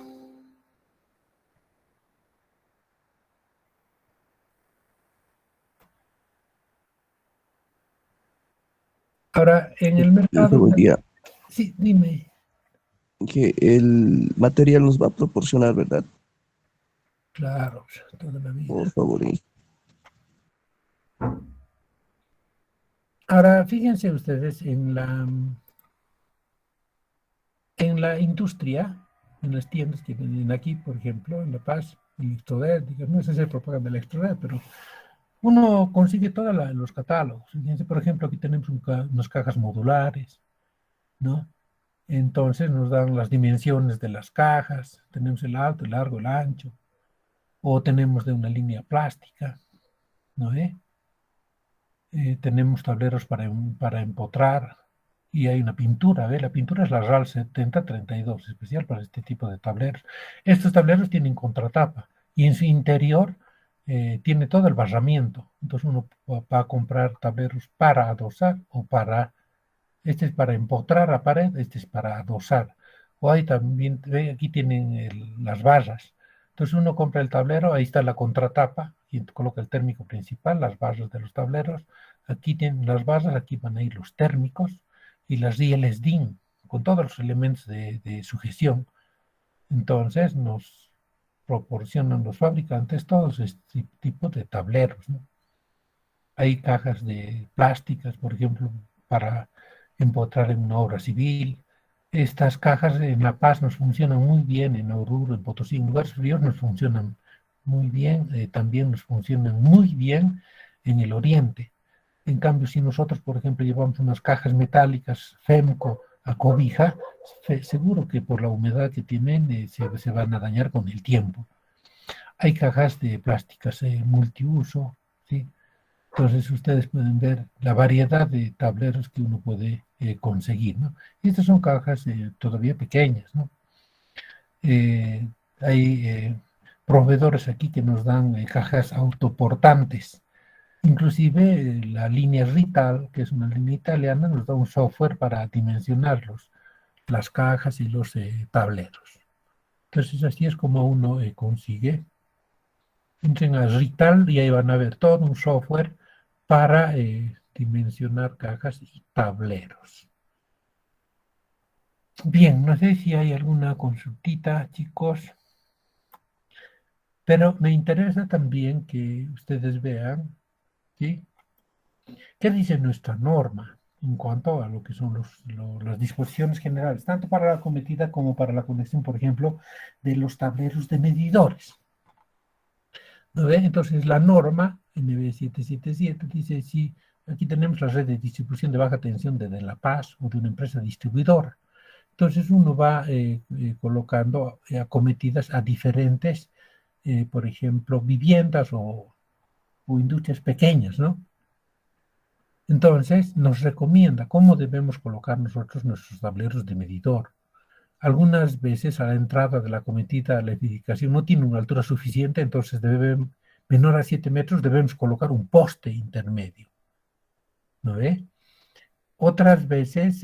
Ahora, en el mercado... Buen día. Sí, dime. Que el material nos va a proporcionar, ¿verdad? Claro, toda la Por vida. favor. Ahora, fíjense ustedes en la industria, en las tiendas que venden aquí, por ejemplo, en La Paz, Electrodet, digamos, no es hacer propaganda de Electrodet, pero uno consigue todos los catálogos. Fíjense, por ejemplo, aquí tenemos unas cajas modulares, ¿no? Entonces nos dan las dimensiones de las cajas, tenemos el alto, el largo, el ancho, o tenemos de una línea plástica, ¿no? Tenemos tableros para empotrar y hay una pintura, ¿ve? La pintura es la RAL 7032, especial para este tipo de tableros. Estos tableros tienen contratapa y en su interior tiene todo el barramiento. Entonces uno va a comprar tableros para adosar o para, este es para empotrar a pared, este es para adosar. O hay también, ¿ve? Aquí tienen las barras. Entonces uno compra el tablero, ahí está la contratapa y coloca el térmico principal, las barras de los tableros. Aquí tienen las barras, aquí van a ir los térmicos y las rieles DIN con todos los elementos de sujeción. Entonces nos proporcionan los fabricantes todos este tipo de tableros, ¿no? Hay cajas de plásticas, por ejemplo, para empotrar en una obra civil. Estas cajas en La Paz nos funcionan muy bien, en Oruro, en Potosí, en lugares fríos nos funcionan muy bien, también nos funcionan muy bien en el oriente. En cambio, si nosotros, por ejemplo, llevamos unas cajas metálicas Femco a cobija, seguro que por la humedad que tienen se van a dañar con el tiempo. Hay cajas de plásticas multiuso, ¿sí? Entonces ustedes pueden ver la variedad de tableros que uno puede conseguir, ¿no? Y estas son cajas todavía pequeñas, ¿no? Hay proveedores aquí que nos dan cajas autoportantes. Inclusive la línea Rital, que es una línea italiana, nos da un software para dimensionarlos, las cajas y los tableros. Entonces así es como uno consigue. Entren a Rital y ahí van a ver todo un software para dimensionar cajas y tableros. Bien, no sé si hay alguna consultita, chicos, pero me interesa también que ustedes vean, ¿sí? ¿Qué dice nuestra norma en cuanto a lo que son las disposiciones generales, tanto para la cometida como para la conexión, por ejemplo, de los tableros de medidores? ¿No ve? Entonces, la norma NB777 dice, si aquí tenemos la red de distribución de baja tensión de La Paz o de una empresa distribuidora. Entonces, uno va colocando acometidas a diferentes, por ejemplo, viviendas o industrias pequeñas, ¿no? Entonces, nos recomienda cómo debemos colocar nosotros nuestros tableros de medidor. Algunas veces a la entrada de la cometida la edificación no tiene una altura suficiente, entonces menor a 7 metros debemos colocar un poste intermedio. ¿No ve? Otras veces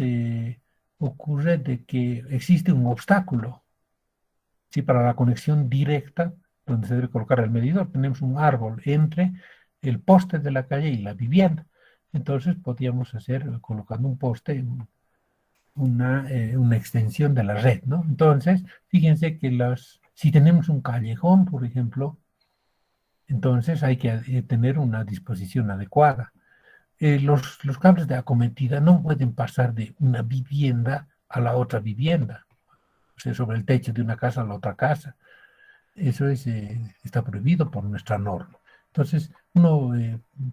ocurre de que existe un obstáculo, ¿sí? Para la conexión directa donde se debe colocar el medidor. Tenemos un árbol entre el poste de la calle y la vivienda. Entonces podríamos hacer, colocando un poste, una extensión de la red, ¿no? Entonces, fíjense que si tenemos un callejón, por ejemplo, entonces hay que tener una disposición adecuada. Los cables de acometida no pueden pasar de una vivienda a la otra vivienda, o sea, sobre el techo de una casa a la otra casa. Eso está prohibido por nuestra norma. Entonces, uno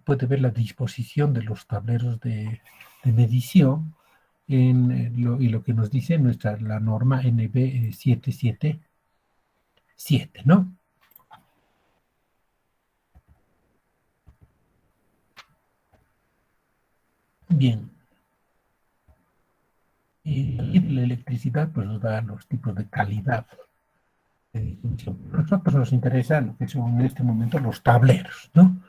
puede ver la disposición de los tableros de medición y lo que nos dice la norma NB 777, ¿no? Bien. Y la electricidad pues nos da los tipos de calidad de difusión. A nosotros nos interesa lo que son en este momento los tableros, ¿no?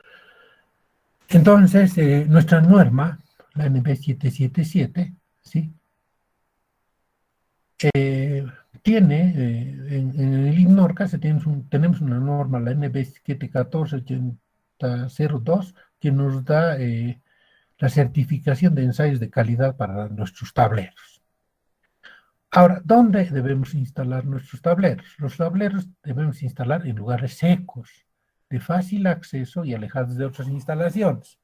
Entonces, nuestra norma, la NB 777, ¿sí? Tiene, en el IGNORCA tenemos una norma, la NB 714-8002, que nos da la certificación de ensayos de calidad para nuestros tableros. Ahora, ¿dónde debemos instalar nuestros tableros? Los tableros debemos instalar en lugares secos, de fácil acceso y alejados de otras instalaciones,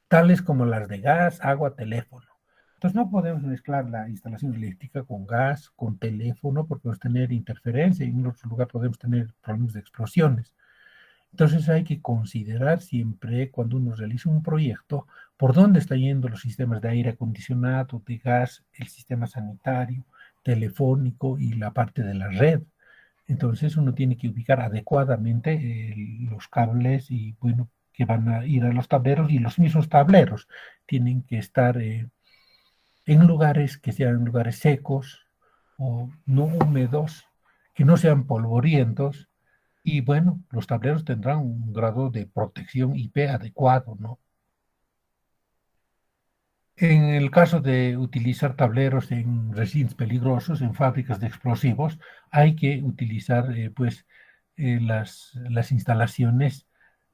tales como las de gas, agua, teléfono. Entonces no podemos mezclar la instalación eléctrica con gas, con teléfono, porque podemos tener interferencia y en otro lugar podemos tener problemas de explosiones. Entonces hay que considerar siempre, cuando uno realiza un proyecto, por dónde están yendo los sistemas de aire acondicionado, de gas, el sistema sanitario, telefónico y la parte de la red. Entonces uno tiene que ubicar adecuadamente los cables y, bueno, que van a ir a los tableros, y los mismos tableros tienen que estar en lugares que sean lugares secos o no húmedos, que no sean polvorientos, y bueno, los tableros tendrán un grado de protección IP adecuado, ¿no? En el caso de utilizar tableros en recintos peligrosos, en fábricas de explosivos, hay que utilizar las instalaciones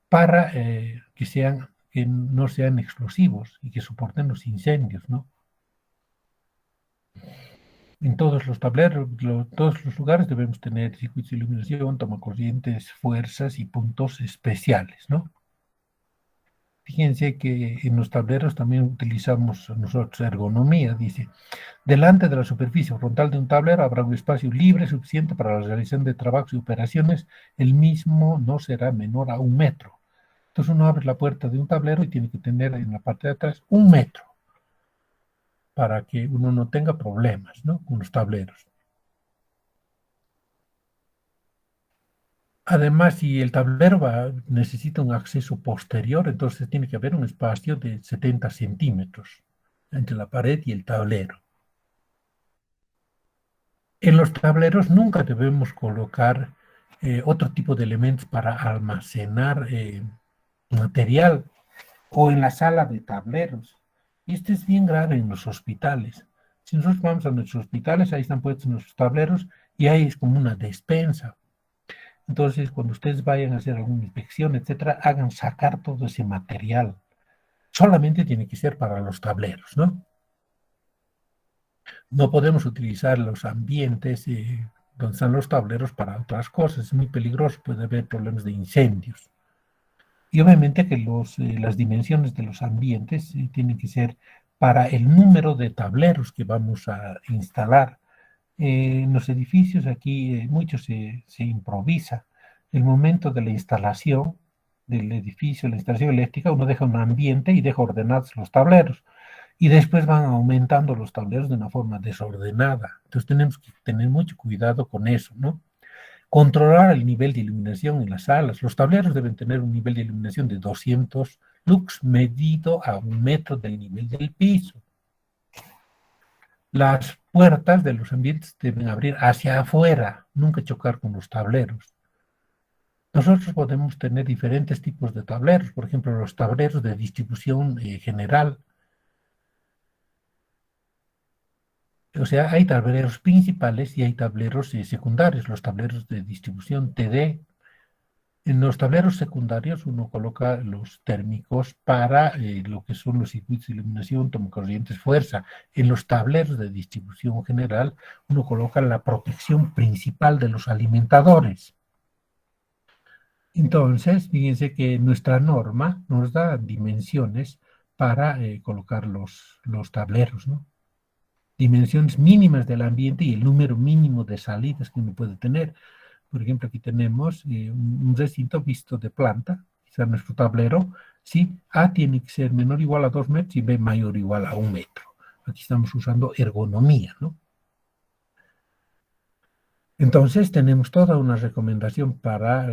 para que no sean explosivos y que soporten los incendios, ¿no? En todos los tableros, todos los lugares debemos tener circuitos de iluminación, tomacorrientes, fuerzas y puntos especiales, ¿no? Fíjense que en los tableros también utilizamos nosotros ergonomía, dice. Delante de la superficie frontal de un tablero habrá un espacio libre suficiente para la realización de trabajos y operaciones. El mismo no será menor a 1 metro. Entonces uno abre la puerta de un tablero y tiene que tener en la parte de atrás 1 metro para que uno no tenga problemas, ¿no?, con los tableros. Además, si el tablero necesita un acceso posterior, entonces tiene que haber un espacio de 70 centímetros entre la pared y el tablero. En los tableros nunca debemos colocar otro tipo de elementos para almacenar material, o en la sala de tableros. Y esto es bien grave en los hospitales. Si nosotros vamos a nuestros hospitales, ahí están puestos nuestros tableros y ahí es como una despensa. Entonces, cuando ustedes vayan a hacer alguna inspección, etcétera, hagan sacar todo ese material. Solamente tiene que ser para los tableros, ¿no? No podemos utilizar los ambientes donde están los tableros para otras cosas. Es muy peligroso, puede haber problemas de incendios. Y obviamente que las dimensiones de los ambientes tienen que ser para el número de tableros que vamos a instalar. En los edificios aquí mucho se improvisa. El momento de la instalación del edificio, la instalación eléctrica, uno deja un ambiente y deja ordenados los tableros. Y después van aumentando los tableros de una forma desordenada. Entonces tenemos que tener mucho cuidado con eso, ¿no? Controlar el nivel de iluminación en las salas. Los tableros deben tener un nivel de iluminación de 200 lux medido a 1 metro del nivel del piso. Las puertas de los ambientes deben abrir hacia afuera, nunca chocar con los tableros. Nosotros podemos tener diferentes tipos de tableros, por ejemplo, los tableros de distribución general. O sea, hay tableros principales y hay tableros secundarios, los tableros de distribución TD. En los tableros secundarios uno coloca los térmicos para lo que son los circuitos de iluminación, tomacorrientes, fuerza. En los tableros de distribución general uno coloca la protección principal de los alimentadores. Entonces, fíjense que nuestra norma nos da dimensiones para colocar los tableros, ¿no? Dimensiones mínimas del ambiente y el número mínimo de salidas que uno puede tener. Por ejemplo, aquí tenemos un recinto visto de planta, quizá nuestro tablero, ¿sí? A tiene que ser menor o igual a 2 metros y B mayor o igual a 1 metro. Aquí estamos usando ergonomía, ¿no? Entonces tenemos toda una recomendación para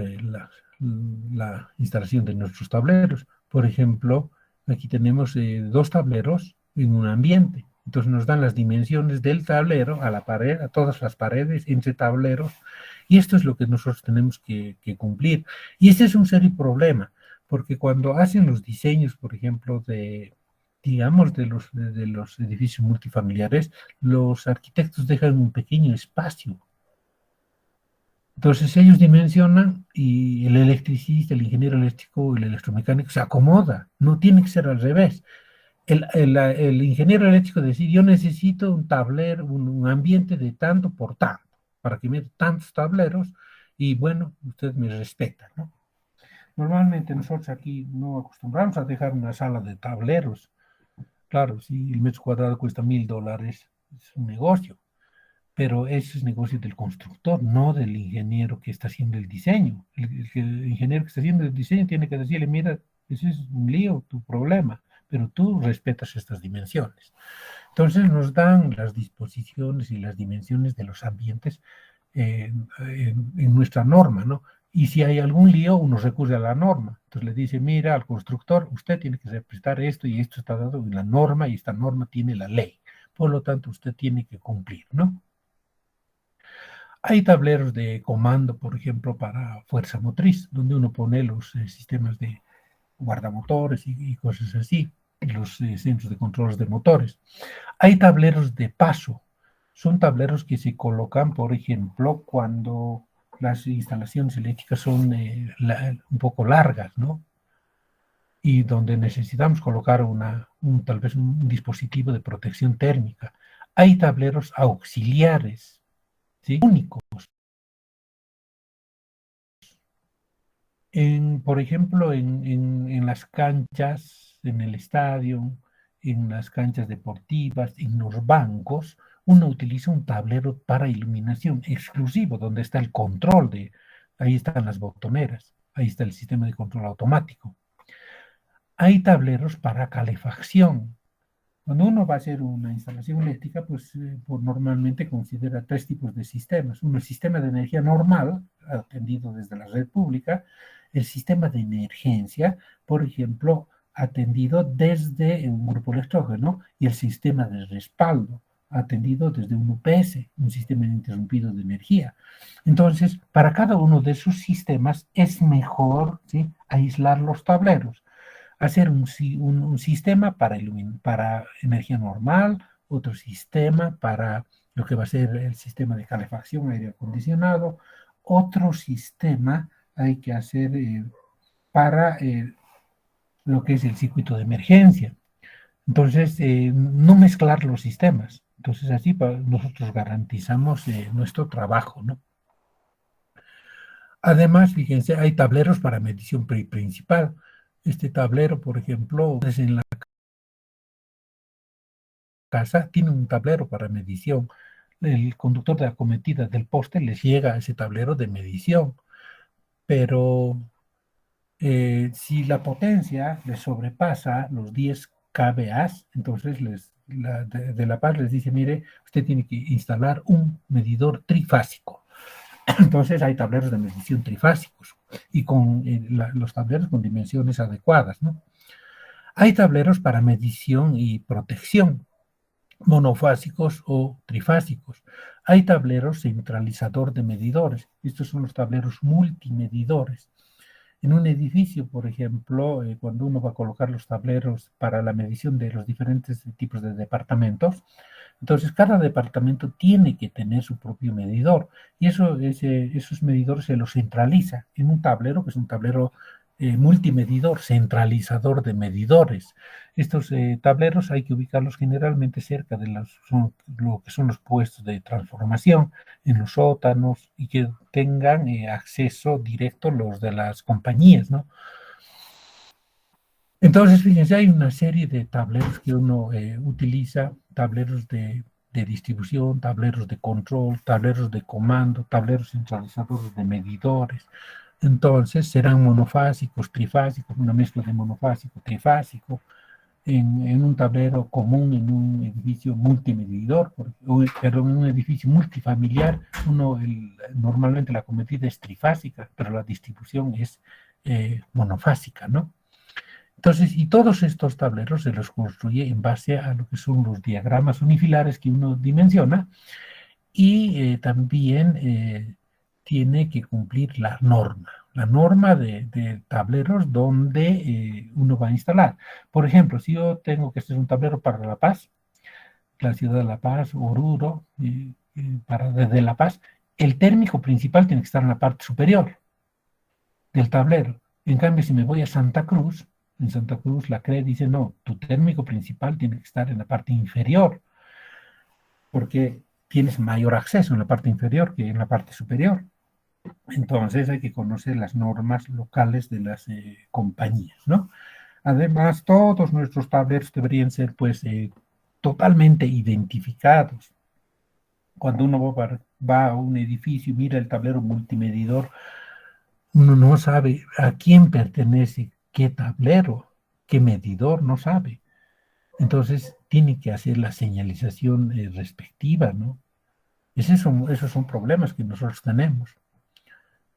la instalación de nuestros tableros. Por ejemplo, aquí tenemos 2 tableros en un ambiente. Entonces nos dan las dimensiones del tablero a la pared, a todas las paredes, entre tableros. Y esto es lo que nosotros tenemos que cumplir. Y este es un serio problema, porque cuando hacen los diseños, por ejemplo, digamos, de los edificios multifamiliares, los arquitectos dejan un pequeño espacio. Entonces ellos dimensionan y el electricista, el ingeniero eléctrico, el electromecánico se acomoda. No tiene que ser al revés. El ingeniero eléctrico decide, yo necesito un tablero, un ambiente de tanto por tanto, para que me dé tantos tableros y bueno, usted me respeta, ¿no? Normalmente nosotros aquí no acostumbramos a dejar una sala de tableros. Claro, si el metro cuadrado cuesta $1000, es un negocio. Pero ese es negocio del constructor, no del ingeniero que está haciendo el diseño. El ingeniero que está haciendo el diseño tiene que decirle, mira, ese es un lío, tu problema, pero tú respetas estas dimensiones. Entonces nos dan las disposiciones y las dimensiones de los ambientes en nuestra norma, ¿no? Y si hay algún lío, uno recurre a la norma. Entonces le dice, mira, al constructor, usted tiene que respetar esto y esto está dado en la norma y esta norma tiene la ley. Por lo tanto, usted tiene que cumplir, ¿no? Hay tableros de comando, por ejemplo, para fuerza motriz, donde uno pone los sistemas de guardamotores y cosas así, y los centros de controles de motores. Hay tableros de paso. Son tableros que se colocan, por ejemplo, cuando las instalaciones eléctricas son un poco largas, ¿no? Y donde necesitamos colocar tal vez un dispositivo de protección térmica. Hay tableros auxiliares, ¿sí? Únicos. Por ejemplo, en las canchas, en el estadio, en las canchas deportivas, en los bancos, uno utiliza un tablero para iluminación exclusivo, donde está el control ahí están las botoneras, ahí está el sistema de control automático. Hay tableros para calefacción. Cuando uno va a hacer una instalación eléctrica, pues normalmente considera 3 tipos de sistemas. Uno, el sistema de energía normal, atendido desde la red pública, el sistema de emergencia, por ejemplo, atendido desde un grupo electrógeno, y el sistema de respaldo, atendido desde un UPS, un sistema ininterrumpido de energía. Entonces, para cada uno de esos sistemas es mejor, ¿sí?, aislar los tableros, hacer un sistema para energía normal, otro sistema para lo que va a ser el sistema de calefacción, aire acondicionado, otro sistema hay que hacer para lo que es el circuito de emergencia. Entonces, no mezclar los sistemas. Entonces, así nosotros garantizamos nuestro trabajo, ¿no? Además, fíjense, hay tableros para medición principal. Este tablero, por ejemplo, es en la casa, tiene un tablero para medición. El conductor de acometida del poste les llega a ese tablero de medición. Pero si la potencia les sobrepasa los 10 kVA, entonces de La Paz les dice, mire, usted tiene que instalar un medidor trifásico. Entonces hay tableros de medición trifásicos y con los tableros con dimensiones adecuadas, ¿no? Hay tableros para medición y protección, monofásicos o trifásicos. Hay tableros centralizador de medidores. Estos son los tableros multimedidores. En un edificio, por ejemplo, cuando uno va a colocar los tableros para la medición de los diferentes tipos de departamentos, entonces cada departamento tiene que tener su propio medidor y esos medidores se los centraliza en un tablero, que es un tablero multimedidor, centralizador de medidores. Estos tableros hay que ubicarlos generalmente cerca de lo que son los puestos de transformación, en los sótanos, y que tengan acceso directo los de las compañías, ¿no? Entonces, fíjense, hay una serie de tableros que uno utiliza, tableros de distribución, tableros de control, tableros de comando, tableros centralizadores de medidores. Entonces, serán monofásicos, trifásicos, una mezcla de monofásico, trifásico, en un tablero común, en un edificio multimedidor, pero en un edificio multifamiliar, normalmente la cometida es trifásica, pero la distribución es monofásica, ¿no? Entonces, y todos estos tableros se los construye en base a lo que son los diagramas unifilares que uno dimensiona y también tiene que cumplir la norma de tableros donde uno va a instalar. Por ejemplo, si yo tengo que hacer un tablero para La Paz, la ciudad de La Paz, Oruro, desde La Paz, el térmico principal tiene que estar en la parte superior del tablero. En cambio, si me voy a Santa Cruz, en Santa Cruz la CRE dice, no, tu térmico principal tiene que estar en la parte inferior, porque tienes mayor acceso en la parte inferior que en la parte superior. Entonces hay que conocer las normas locales de las compañías, ¿no? Además, todos nuestros tableros deberían ser, pues, totalmente identificados. Cuando uno va a un edificio y mira el tablero multimedidor, uno no sabe a quién pertenece qué tablero, qué medidor, no sabe. Entonces, tiene que hacer la señalización respectiva, ¿no? Esos son problemas que nosotros tenemos.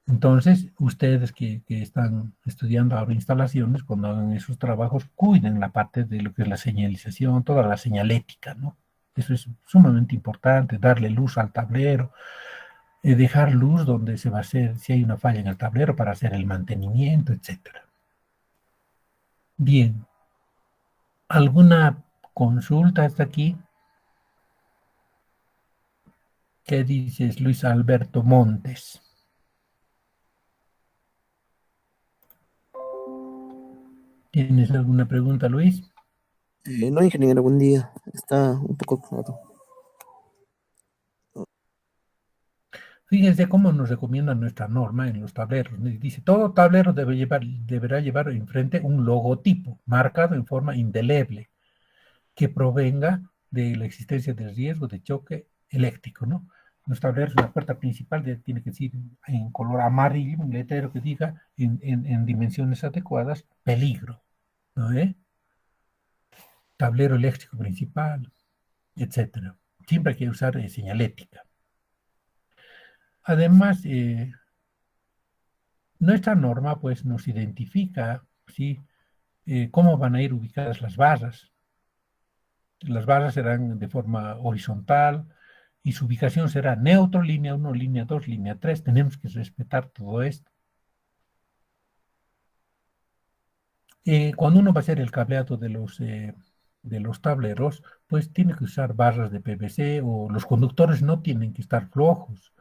Entonces, ustedes que están estudiando ahora instalaciones, cuando hagan esos trabajos, cuiden la parte de lo que es la señalización, toda la señalética, ¿no? Eso es sumamente importante, darle luz al tablero, dejar luz donde se va a hacer, si hay una falla en el tablero, para hacer el mantenimiento, etcétera. Bien, ¿alguna consulta hasta aquí? ¿Qué dices, Luis Alberto Montes? ¿Tienes alguna pregunta, Luis? No, ingeniero, buen día. Está un poco claro. Fíjense cómo nos recomienda nuestra norma en los tableros. Dice, todo tablero deberá llevar enfrente un logotipo marcado en forma indeleble que provenga de la existencia de riesgo de choque eléctrico, ¿no? Los tableros, la puerta principal tiene que decir en color amarillo, un letrero que diga en dimensiones adecuadas, peligro, ¿no? Tablero eléctrico principal, etcétera. Siempre hay que usar señalética. Además, nuestra norma pues nos identifica, ¿sí? Cómo van a ir ubicadas las barras. Las barras serán de forma horizontal y su ubicación será neutro, línea 1, línea 2, línea 3. Tenemos que respetar todo esto. Cuando uno va a hacer el cableado de los tableros, pues tiene que usar barras de PVC o los conductores no tienen que estar flojos.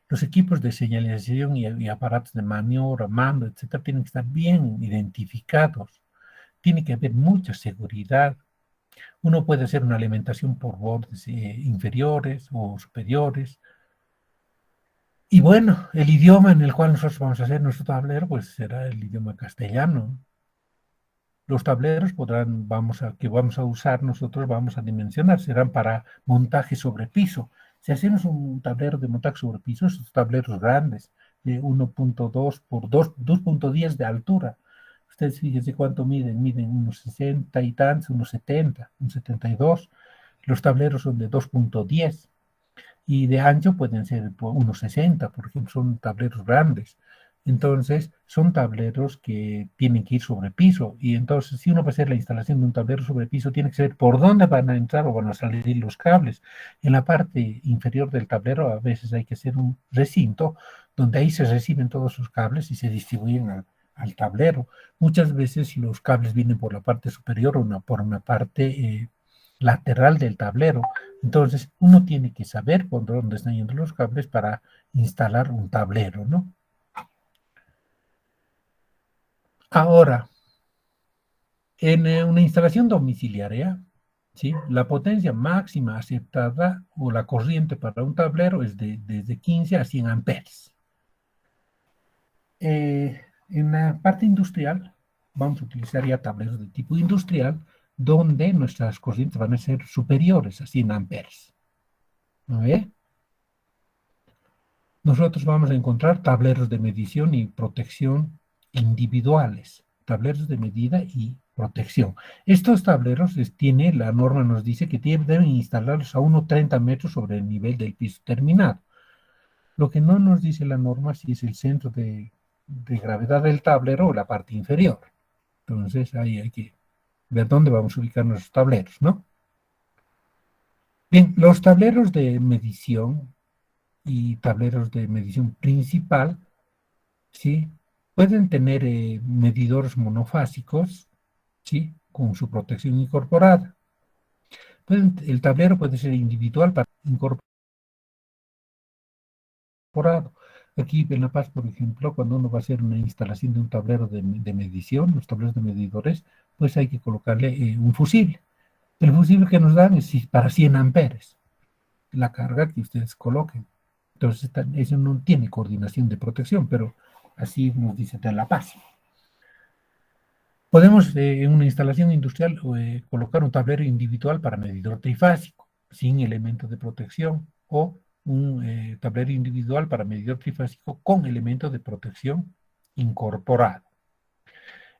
Los equipos de señalización y aparatos de maniobra, mando, etcétera, tienen que estar bien identificados. Tiene que haber mucha seguridad. Uno puede hacer una alimentación por bordes inferiores o superiores. Y bueno, el idioma en el cual nosotros vamos a hacer nuestro tablero, pues será el idioma castellano. Los tableros que vamos a usar nosotros, vamos a dimensionar, serán para montaje sobre piso. Si hacemos un tablero de montaje sobre piso, esos tableros grandes, de 1.2 por 2.10 de altura. Ustedes fíjense cuánto miden unos 60 y tantos, unos 70, unos 72. Los tableros son de 2.10 y de ancho pueden ser unos 60, por ejemplo, son tableros grandes. Entonces, son tableros que tienen que ir sobre piso. Y entonces, si uno va a hacer la instalación de un tablero sobre piso, tiene que saber por dónde van a entrar o van a salir los cables. En la parte inferior del tablero, a veces hay que hacer un recinto donde ahí se reciben todos los cables y se distribuyen al tablero. Muchas veces los cables vienen por la parte superior o por una parte lateral del tablero. Entonces, uno tiene que saber por dónde están yendo los cables para instalar un tablero, ¿no? Ahora, en una instalación domiciliaria, ¿sí? La potencia máxima aceptada o la corriente para un tablero es desde 15 a 100 amperes. En la parte industrial, vamos a utilizar ya tableros de tipo industrial, donde nuestras corrientes van a ser superiores a 100 amperes. ¿No ve? Nosotros vamos a encontrar tableros de medición y protección individuales, tableros de medida y protección. Estos tableros la norma nos dice que deben instalarlos a 1,30 metros sobre el nivel del piso terminado. Lo que no nos dice la norma si es el centro de gravedad del tablero o la parte inferior. Entonces ahí hay que ver dónde vamos a ubicar nuestros tableros, ¿no? Bien, los tableros de medición y tableros de medición principal, ¿sí? Pueden tener medidores monofásicos, ¿sí? Con su protección incorporada. El tablero puede ser individual para incorporado. Aquí en La Paz, por ejemplo, cuando uno va a hacer una instalación de un tablero de medición, los tableros de medidores, pues hay que colocarle un fusible. El fusible que nos dan es para 100 amperes, la carga que ustedes coloquen. Entonces, eso no tiene coordinación de protección, pero así nos dice de La Paz. Podemos en una instalación industrial colocar un tablero individual para medidor trifásico, sin elemento de protección, o un tablero individual para medidor trifásico con elemento de protección incorporado.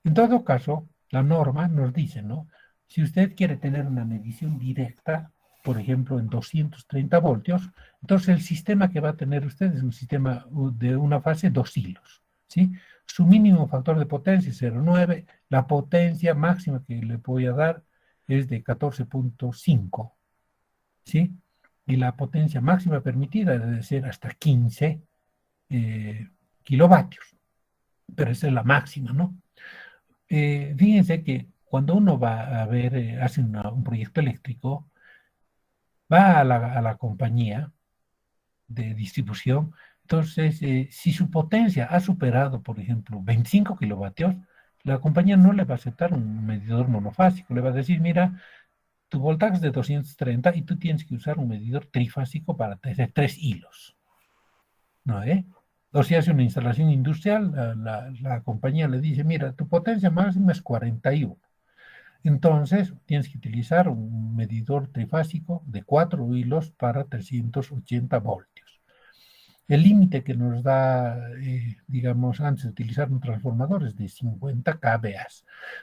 En todo caso, la norma nos dice, ¿no? Si usted quiere tener una medición directa, por ejemplo, en 230 voltios, entonces el sistema que va a tener usted es un sistema de una fase 2 hilos, ¿sí? Su mínimo factor de potencia es 0,9, la potencia máxima que le voy a dar es de 14,5, ¿sí? Y la potencia máxima permitida debe ser hasta 15 kilovatios, pero esa es la máxima, ¿no? Fíjense que cuando uno va a ver, hace un proyecto eléctrico, va a la compañía de distribución, entonces si su potencia ha superado, por ejemplo, 25 kilovatios, la compañía no le va a aceptar un medidor monofásico, le va a decir, mira, tu voltaje es de 230 y tú tienes que usar un medidor trifásico para tener 3 hilos, ¿no? O si hace una instalación industrial, la compañía le dice, mira, tu potencia máxima es 41. Entonces, tienes que utilizar un medidor trifásico de 4 hilos para 380 voltios. El límite que nos da, digamos, antes de utilizar un transformador es de 50 kVA.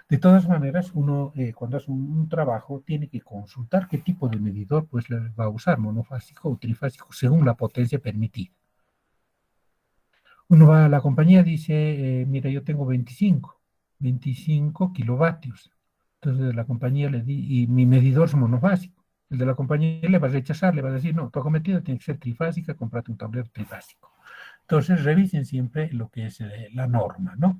De todas maneras, uno cuando hace un trabajo tiene que consultar qué tipo de medidor pues le va a usar, monofásico o trifásico, según la potencia permitida. Uno va a la compañía y dice, mira, yo tengo 25 kilovatios. Entonces la compañía le di, y mi medidor es monofásico. El de la compañía le va a rechazar, le va a decir, no, tu acometida tiene que ser trifásica, comprate un tablero trifásico. Entonces revisen siempre lo que es la norma, ¿no?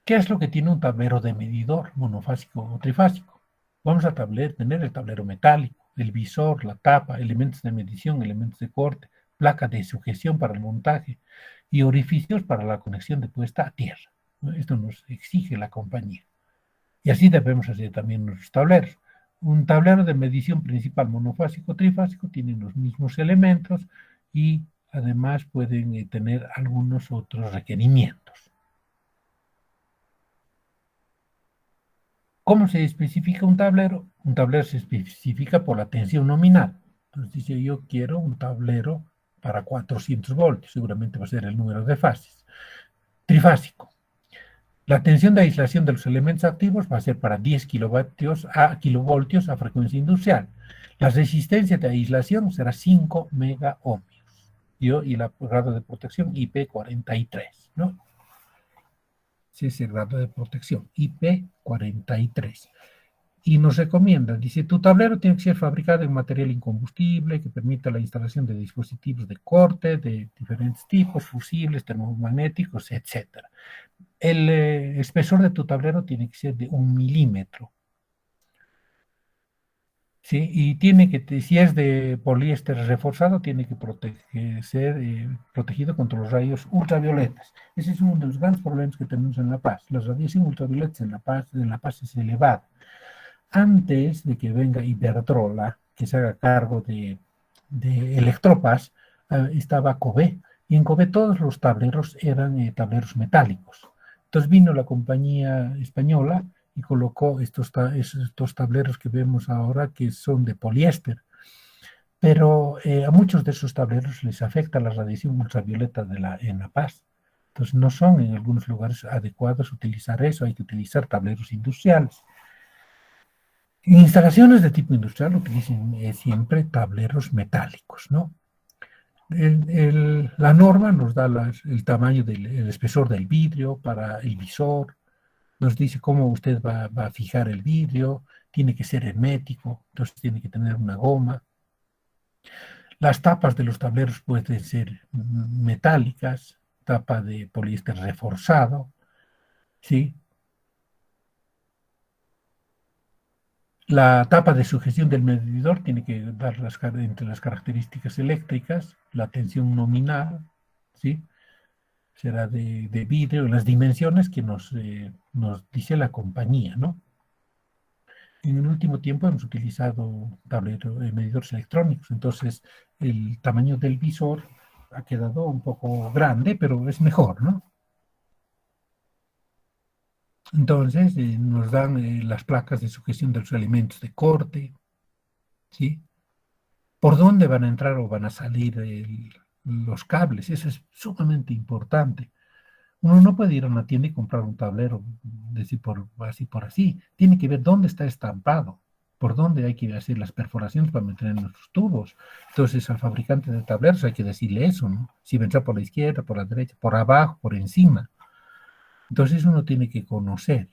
¿Qué es lo que tiene un tablero de medidor, monofásico o trifásico? Vamos a tener el tablero metálico, el visor, la tapa, elementos de medición, elementos de corte, placa de sujeción para el montaje y orificios para la conexión de puesta a tierra. Esto nos exige la compañía. Y así debemos hacer también nuestros tableros. Un tablero de medición principal monofásico, trifásico, tienen los mismos elementos y además pueden tener algunos otros requerimientos. ¿Cómo se especifica un tablero? Un tablero se especifica por la tensión nominal. Entonces dice, yo quiero un tablero para 400 voltios, seguramente va a ser el número de fases. Trifásico. La tensión de aislación de los elementos activos va a ser para 10 kilovoltios a frecuencia industrial. La resistencia de aislación será 5 megaohmios. y el grado de protección IP43, ¿no? Ese es el grado de protección, IP43. Y nos recomienda, dice, tu tablero tiene que ser fabricado en material incombustible que permita la instalación de dispositivos de corte de diferentes tipos, fusibles, termomagnéticos, etc. El espesor de tu tablero tiene que ser de 1 milímetro. ¿Sí? Y tiene que, si es de poliéster reforzado, tiene que ser protegido contra los rayos ultravioletas. Ese es uno de los grandes problemas que tenemos en La Paz. La radiación ultravioleta en La Paz es elevada. Antes de que venga Iberdrola, que se haga cargo de Electropas, estaba COBE, y en COBE todos los tableros eran tableros metálicos. Entonces vino la compañía española y colocó estos tableros que vemos ahora que son de poliéster, pero a muchos de esos tableros les afecta la radiación ultravioleta en La Paz. Entonces no son en algunos lugares adecuados utilizar eso, hay que utilizar tableros industriales. En instalaciones de tipo industrial utilicen siempre tableros metálicos, ¿no? La norma nos da el tamaño el espesor del vidrio para el visor, nos dice cómo usted va a fijar el vidrio, tiene que ser hermético, entonces tiene que tener una goma. Las tapas de los tableros pueden ser metálicas, tapa de poliéster reforzado, ¿sí? La tapa de sujeción del medidor tiene que dar entre las características eléctricas, la tensión nominal, ¿sí? Será de vidrio, las dimensiones que nos dice la compañía, ¿no? En el último tiempo hemos utilizado medidores electrónicos, entonces el tamaño del visor ha quedado un poco grande, pero es mejor, ¿no? Entonces nos dan las placas de sujeción de los elementos de corte, ¿sí? ¿Por dónde van a entrar o van a salir los cables? Eso es sumamente importante. Uno no puede ir a una tienda y comprar un tablero, decir así por así. Tiene que ver dónde está estampado, por dónde hay que hacer las perforaciones para meter en nuestros tubos. Entonces, al fabricante de tableros hay que decirle eso, ¿no? Si vendrá por la izquierda, por la derecha, por abajo, por encima. Entonces, uno tiene que conocer.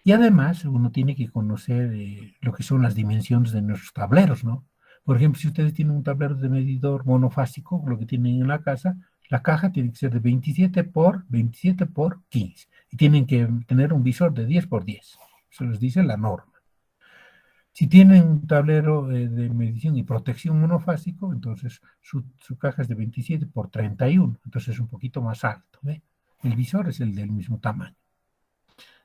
Y además, uno tiene que conocer lo que son las dimensiones de nuestros tableros, ¿no? Por ejemplo, si ustedes tienen un tablero de medidor monofásico, lo que tienen en la casa, la caja tiene que ser de 27 por 27 por 15. Y tienen que tener un visor de 10 por 10. Eso les dice la norma. Si tienen un tablero de medición y protección monofásico, entonces su caja es de 27 por 31. Entonces es un poquito más alto, ¿ve? El visor es el del mismo tamaño.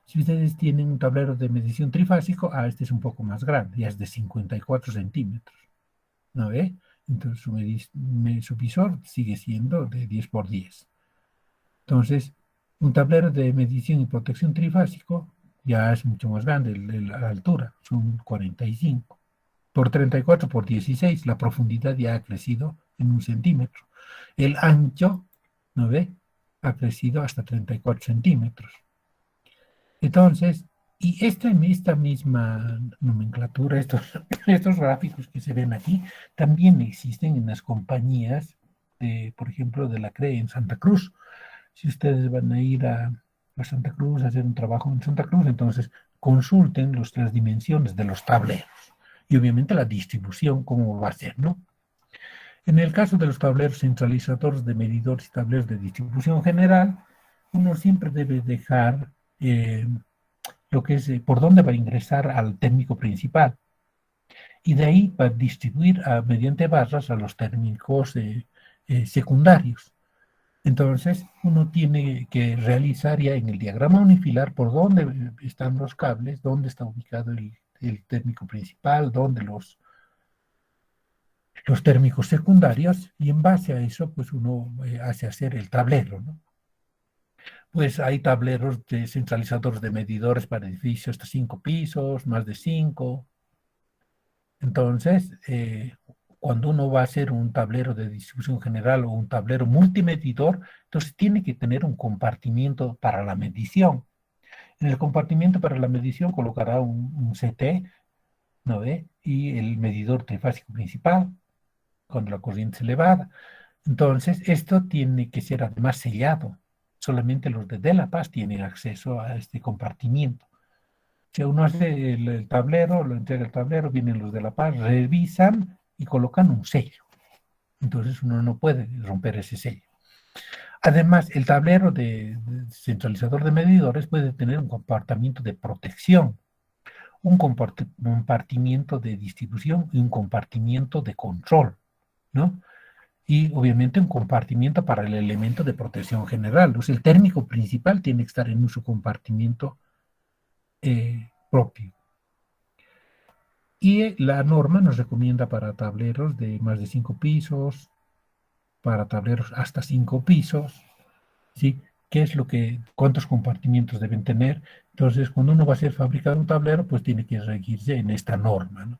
Si ustedes tienen un tablero de medición trifásico, este es un poco más grande, ya es de 54 centímetros, ¿no ve? Entonces su visor sigue siendo de 10 por 10. Entonces, un tablero de medición y protección trifásico ya es mucho más grande, la altura son 45. Por 34 por 16, la profundidad ya ha crecido en 1 centímetro. El ancho, ¿no ve? Ha crecido hasta 34 centímetros. Entonces, y esta misma nomenclatura, estos gráficos que se ven aquí, también existen en las compañías, por ejemplo, de la CRE en Santa Cruz. Si ustedes van a ir a Santa Cruz a hacer un trabajo en Santa Cruz, entonces consulten las dimensiones de los tableros y obviamente la distribución, cómo va a ser, ¿no? En el caso de los tableros centralizadores de medidores y tableros de distribución general, uno siempre debe dejar lo que es por dónde va a ingresar al térmico principal. Y de ahí va a distribuir mediante barras a los térmicos secundarios. Entonces, uno tiene que realizar ya en el diagrama unifilar por dónde están los cables, dónde está ubicado el térmico principal, dónde los térmicos secundarios, y en base a eso, pues uno hace hacer el tablero, ¿no? Pues hay tableros de centralizadores de medidores para edificios hasta 5 pisos, más de 5. Entonces, cuando uno va a hacer un tablero de distribución general o un tablero multimedidor, entonces tiene que tener un compartimiento para la medición. En el compartimiento para la medición colocará un CT, ¿no ve? Y el medidor trifásico principal, cuando la corriente es elevada. Entonces, esto tiene que ser además sellado. Solamente los de La Paz tienen acceso a este compartimiento. Si uno hace el tablero, lo entrega el tablero, vienen los de La Paz, revisan y colocan un sello. Entonces uno no puede romper ese sello. Además, el tablero de centralizador de medidores puede tener un compartimiento de protección, un compartimiento de distribución y un compartimiento de control, ¿no? Y obviamente un compartimiento para el elemento de protección general. O sea, el térmico principal tiene que estar en su compartimiento propio. Y la norma nos recomienda para tableros de más de 5 pisos, para tableros hasta 5 pisos, ¿sí? ¿Qué es lo que, cuántos compartimientos deben tener? Entonces, cuando uno va a hacer fabricar un tablero, pues tiene que regirse en esta norma, ¿no?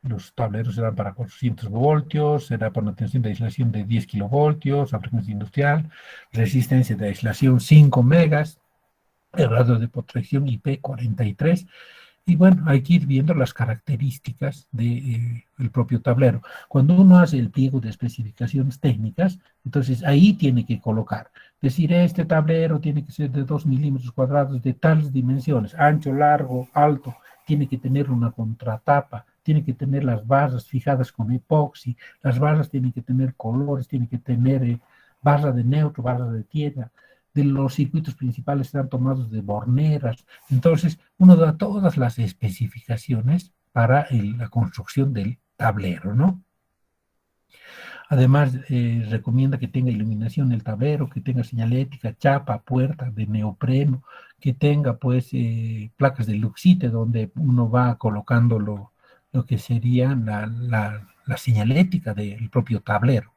Los tableros serán para 400 voltios, será para una tensión de aislación de 10 kilovoltios, a frecuencia industrial, resistencia de aislación 5 megas, el radio de protección IP43. Y bueno, hay que ir viendo las características del propio tablero. Cuando uno hace el pliego de especificaciones técnicas, entonces ahí tiene que colocar, decir, este tablero tiene que ser de 2 milímetros cuadrados de tales dimensiones, ancho, largo, alto, tiene que tener una contratapa, tiene que tener las barras fijadas con epoxi, las barras tienen que tener colores, tiene que tener barra de neutro, barra de tierra, de los circuitos principales están tomados de borneras. Entonces, uno da todas las especificaciones para la construcción del tablero, ¿no? Además, recomienda que tenga iluminación el tablero, que tenga señalética, chapa, puerta de neopreno, que tenga, pues, placas de luxite donde uno va colocando lo que sería la señalética del propio tablero.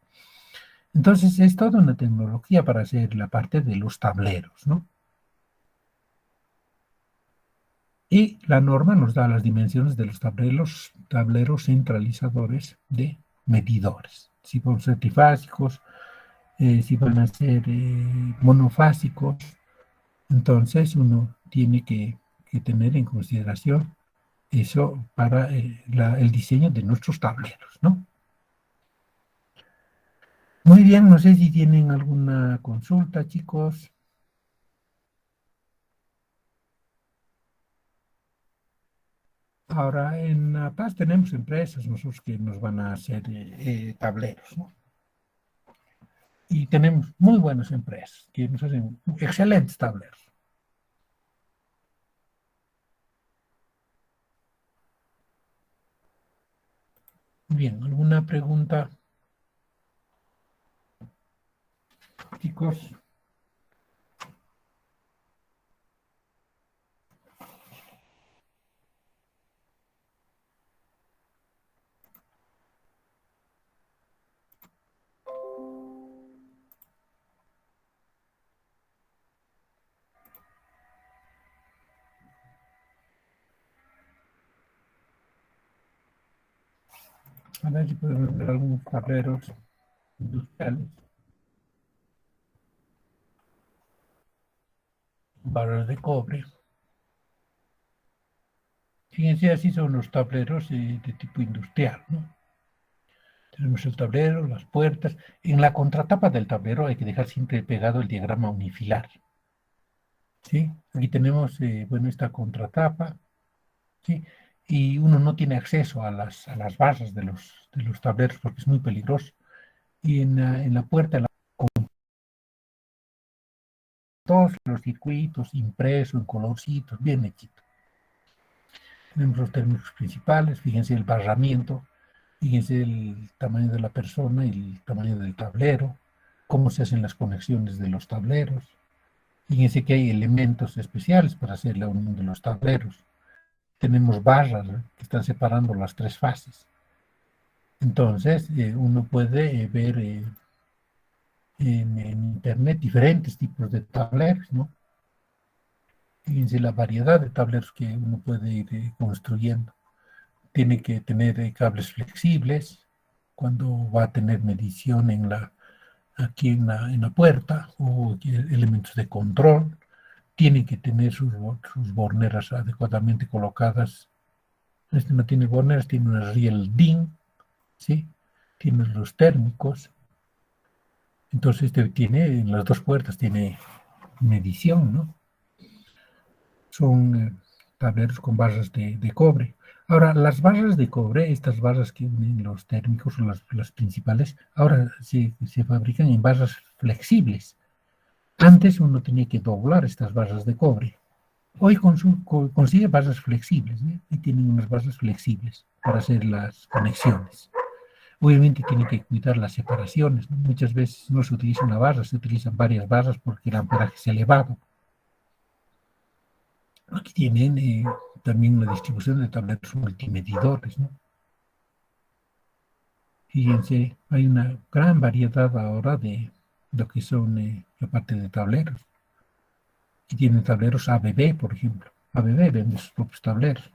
Entonces, es toda una tecnología para hacer la parte de los tableros, ¿no? Y la norma nos da las dimensiones de los tableros centralizadores de medidores. Si van a ser trifásicos, si van a ser monofásicos, entonces uno tiene que tener en consideración eso para el diseño de nuestros tableros, ¿no? Muy bien, no sé si tienen alguna consulta, chicos. Ahora, en La Paz tenemos empresas nosotros que nos van a hacer tableros, ¿no? Y tenemos muy buenas empresas que nos hacen excelentes tableros. Bien, ¿alguna pregunta, chicos? A ver si podemos ver algunos tableros industriales, barras de cobre. Fíjense, así son los tableros de tipo industrial, ¿no? Tenemos el tablero, las puertas. En la contratapa del tablero hay que dejar siempre pegado el diagrama unifilar, ¿sí? Aquí tenemos, bueno, esta contratapa, ¿sí? Y uno no tiene acceso a las barras de los tableros porque es muy peligroso. Y en la puerta, con todos los circuitos impresos en colorcitos, bien hechito. Tenemos los términos principales, fíjense el barramiento, fíjense el tamaño de la persona y el tamaño del tablero, cómo se hacen las conexiones de los tableros. Fíjense que hay elementos especiales para hacer la unión de los tableros. Tenemos barras, ¿no?, que están separando las tres fases. Entonces, uno puede ver en internet diferentes tipos de tableros, ¿no? Fíjense la variedad de tableros que uno puede ir construyendo. Tiene que tener cables flexibles cuando va a tener medición aquí en la puerta o elementos de control. Tiene que tener sus borneras adecuadamente colocadas. Este no tiene borneras, tiene una riel DIN, ¿sí? tiene los térmicos. Entonces tiene, en las dos puertas tiene medición, ¿no? Son tableros con barras de cobre. Ahora, las barras de cobre, estas barras que unen los térmicos o las principales, ahora se fabrican en barras flexibles. Antes uno tenía que doblar estas barras de cobre. Hoy consigue barras flexibles, ¿eh? Y tienen unas barras flexibles para hacer las conexiones. Obviamente tiene que cuidar las separaciones, ¿no? Muchas veces no se utiliza una barra, se utilizan varias barras porque el amperaje es elevado. Aquí tienen también una distribución de tableros multimedidores, ¿no? Fíjense, hay una gran variedad ahora de lo que son la parte de tableros. Aquí tienen tableros ABB, por ejemplo. ABB vende sus propios tableros.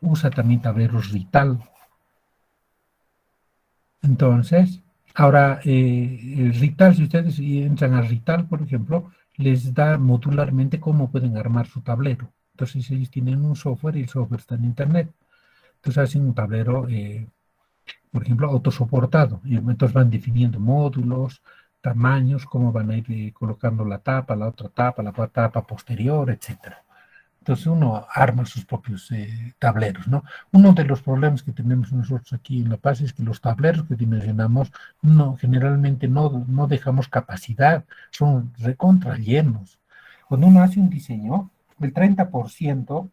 Usa también tableros Rital. Entonces, ahora el Rital, si ustedes entran a Rital, por ejemplo, les da modularmente cómo pueden armar su tablero. Entonces ellos tienen un software y el software está en internet. Entonces hacen un tablero, por ejemplo, autosoportado. Y entonces van definiendo módulos, tamaños, cómo van a ir colocando la tapa, la otra tapa, la tapa posterior, etcétera. Entonces uno arma sus propios tableros, ¿no? Uno de los problemas que tenemos nosotros aquí en La Paz es que los tableros que dimensionamos generalmente no dejamos capacidad, son recontra llenos. Cuando uno hace un diseño, el 30%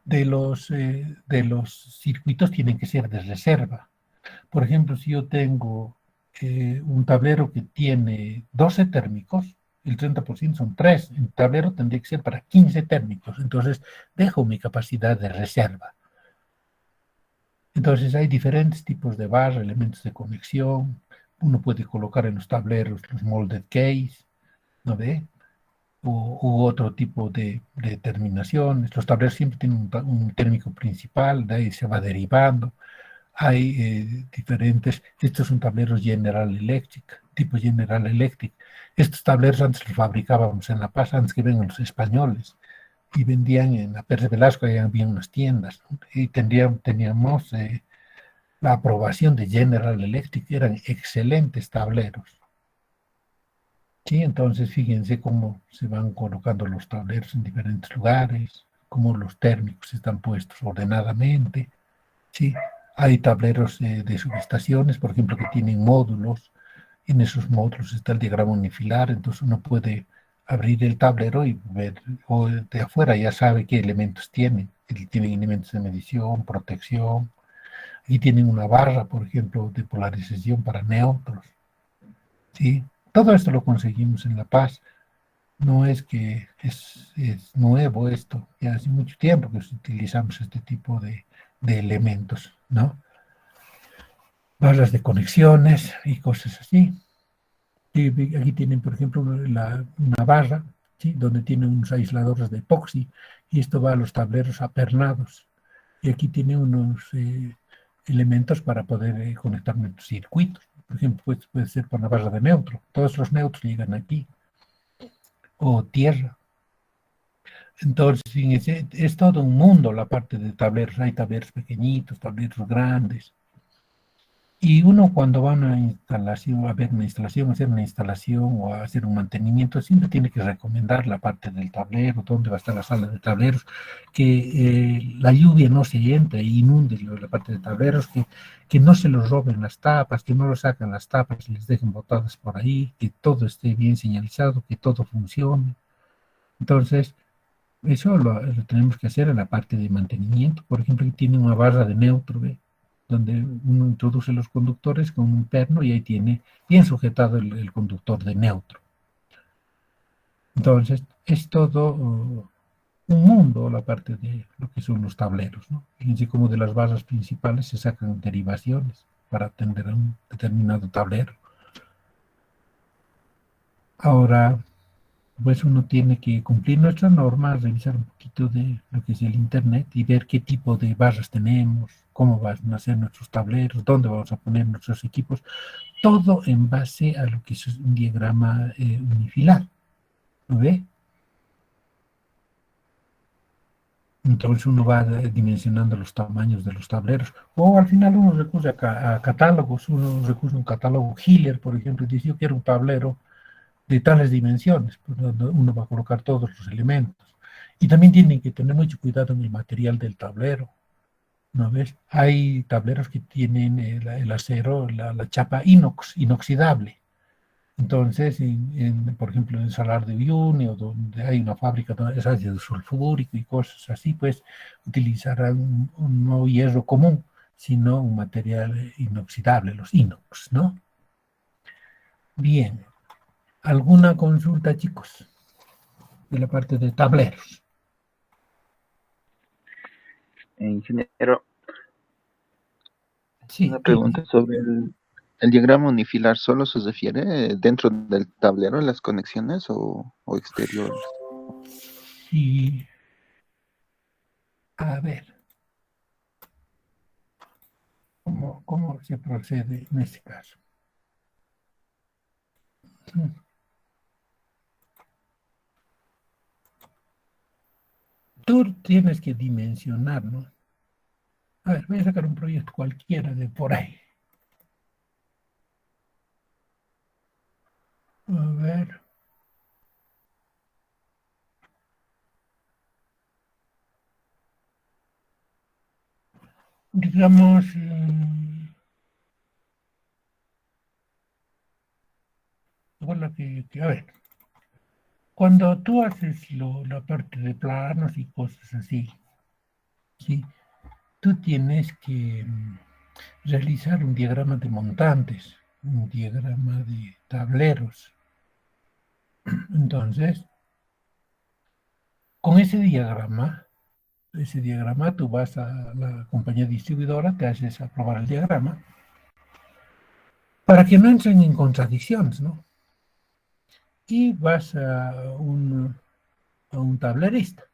de los circuitos tienen que ser de reserva. Por ejemplo, si yo tengo un tablero que tiene 12 térmicos, el 30% son 3. El tablero tendría que ser para 15 térmicos. Entonces, dejo mi capacidad de reserva. Entonces, hay diferentes tipos de barra, elementos de conexión. Uno puede colocar en los tableros los molded case, ¿no ve? U otro tipo de terminaciones. Los tableros siempre tienen un térmico principal, de ahí se va derivando. Hay diferentes, estos son tableros General Electric, tipo General Electric. Estos tableros antes los fabricábamos en La Paz, antes que vengan los españoles, y vendían en la Pérez Velasco, ahí había unas tiendas, ¿no? Y teníamos la aprobación de General Electric, eran excelentes tableros. Sí, entonces fíjense cómo se van colocando los tableros en diferentes lugares, cómo los térmicos están puestos ordenadamente. Sí, hay tableros de subestaciones, por ejemplo, que tienen módulos. En esos módulos está el diagrama unifilar, entonces uno puede abrir el tablero y ver, o de afuera ya sabe qué elementos tienen. Tienen elementos de medición, protección. Aquí tienen una barra, por ejemplo, de polarización para neutros. ¿Sí? Todo esto lo conseguimos en La Paz. No es que es nuevo esto, ya hace mucho tiempo que utilizamos este tipo de elementos, ¿no? Barras de conexiones y cosas así. Y aquí tienen, por ejemplo, una barra, ¿sí? Donde tienen unos aisladores de epoxi y esto va a los tableros apernados. Y aquí tiene unos elementos para poder conectar nuestros circuitos. Por ejemplo, puede ser por una barra de neutro. Todos los neutros llegan aquí. O tierra. Entonces, fíjense, es todo un mundo la parte de tableros. Hay tableros pequeñitos, tableros grandes. Y uno cuando va a una instalación, a ver una instalación, a hacer una instalación o a hacer un mantenimiento, siempre tiene que recomendar la parte del tablero, dónde va a estar la sala de tableros, que la lluvia no se entre e inunde la parte de tableros, que no se los roben las tapas, que no lo sacan las tapas y les dejen botadas por ahí, que todo esté bien señalizado, que todo funcione. Entonces, eso lo tenemos que hacer en la parte de mantenimiento. Por ejemplo, aquí tiene una barra de neutro, ¿ve? Donde uno introduce los conductores con un perno y ahí tiene bien sujetado el conductor de neutro. Entonces, es todo un mundo la parte de lo que son los tableros, ¿no? Fíjense cómo de las barras principales se sacan derivaciones para atender a un determinado tablero. Ahora, pues uno tiene que cumplir nuestras normas, revisar un poquito de lo que es el Internet y ver qué tipo de barras tenemos, cómo van a ser nuestros tableros, dónde vamos a poner nuestros equipos, todo en base a lo que es un diagrama unifilar. ¿Lo ve? Entonces uno va dimensionando los tamaños de los tableros. O al final uno recurre a catálogos, uno recurre a un catálogo Hiller, por ejemplo, y dice yo quiero un tablero de tales dimensiones, pues donde uno va a colocar todos los elementos. Y también tienen que tener mucho cuidado en el material del tablero, ¿no ves? Hay tableros que tienen el acero, la chapa inoxidable. Entonces, por ejemplo, en Salar de Uyuni, o donde hay una fábrica donde es ácido sulfúrico y cosas así, pues utilizarán un no hierro común, sino un material inoxidable, los inox, ¿no? Bien, ¿alguna consulta, chicos, de la parte de tableros? Ingeniero, Sí, una pregunta sobre el diagrama unifilar. ¿Solo se refiere dentro del tablero, en las conexiones o exterior? sí. A ver, ¿cómo se procede en este caso? Tú tienes que dimensionar, ¿no? A ver, voy a sacar un proyecto cualquiera de por ahí. A ver. Digamos, bueno, a ver, cuando tú haces la parte de planos y cosas así, ¿sí? Tú tienes que realizar un diagrama de montantes, un diagrama de tableros. Entonces, con ese diagrama tú vas a la compañía distribuidora, te haces aprobar el diagrama, para que no entren en contradicciones, ¿no? Y vas a un tablerista.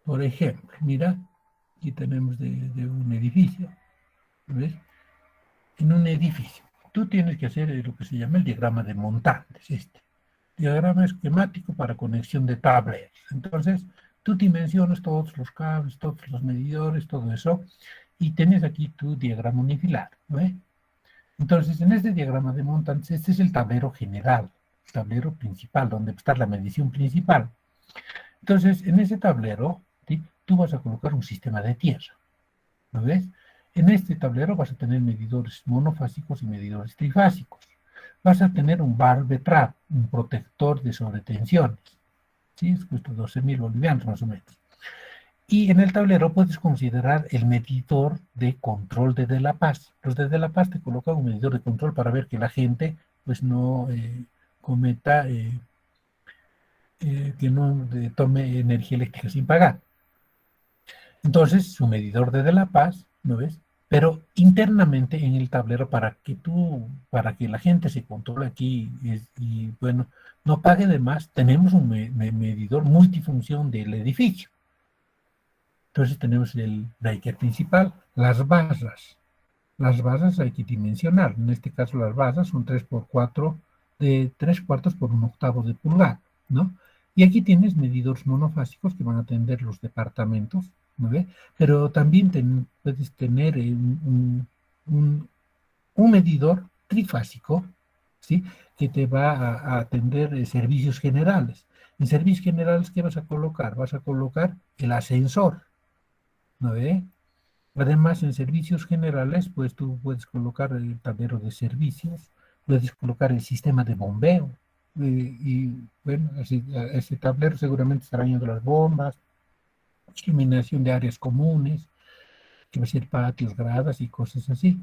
Por ejemplo, mira, aquí tenemos de un edificio, ¿ves? En un edificio, tú tienes que hacer lo que se llama el diagrama de montantes, diagrama esquemático para conexión de tableros. Entonces, tú dimensionas todos los cables, todos los medidores, todo eso, y tienes aquí tu diagrama unifilar, ¿ves? Entonces, en este diagrama de montantes, este es el tablero general, el tablero principal, donde está la medición principal. Entonces, en ese tablero, ¿sí? Tú vas a colocar un sistema de tierra, ¿no ves? En este tablero vas a tener medidores monofásicos y medidores trifásicos. Vas a tener un barbe trap, un protector de sobretensiones, ¿sí? Es cuesta 12.000 bolivianos más o menos. Y en el tablero puedes considerar el medidor de control de De La Paz. Los de La Paz te colocan un medidor de control para ver que la gente pues no cometa, que no tome energía eléctrica sin pagar. Entonces, su medidor de La Paz, ¿no ves? Pero internamente en el tablero para que la gente se controle aquí y bueno, no pague de más, tenemos un medidor multifunción del edificio. Entonces tenemos el breaker principal, las barras. Las barras hay que dimensionar. En este caso las barras son 3 por 4 de 3 cuartos por 1/8 de pulgada, ¿no? Y aquí tienes medidores monofásicos que van a atender los departamentos, ¿no ve? Pero también puedes tener un medidor trifásico, ¿sí? Que te va a atender servicios generales. En servicios generales, ¿qué vas a colocar? Vas a colocar el ascensor, ¿no ve? Además, en servicios generales, pues tú puedes colocar el tablero de servicios, puedes colocar el sistema de bombeo, y bueno, ese tablero seguramente estará yendo las bombas, iluminación de áreas comunes, que va a ser patios, gradas y cosas así.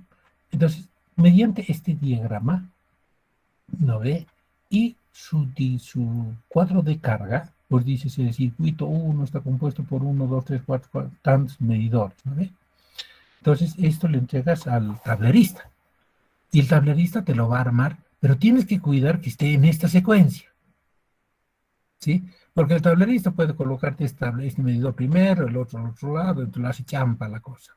Entonces, mediante este diagrama, ¿no ve? Y su cuadro de carga, pues dices el circuito 1 está compuesto por 1, 2, 3, 4 tantos medidores, ¿no ve? Entonces, esto le entregas al tablerista y el tablerista te lo va a armar, pero tienes que cuidar que esté en esta secuencia, ¿sí? Porque el tablerista puede colocarte este medidor primero, el otro al otro lado, entonces lo hace champa la cosa.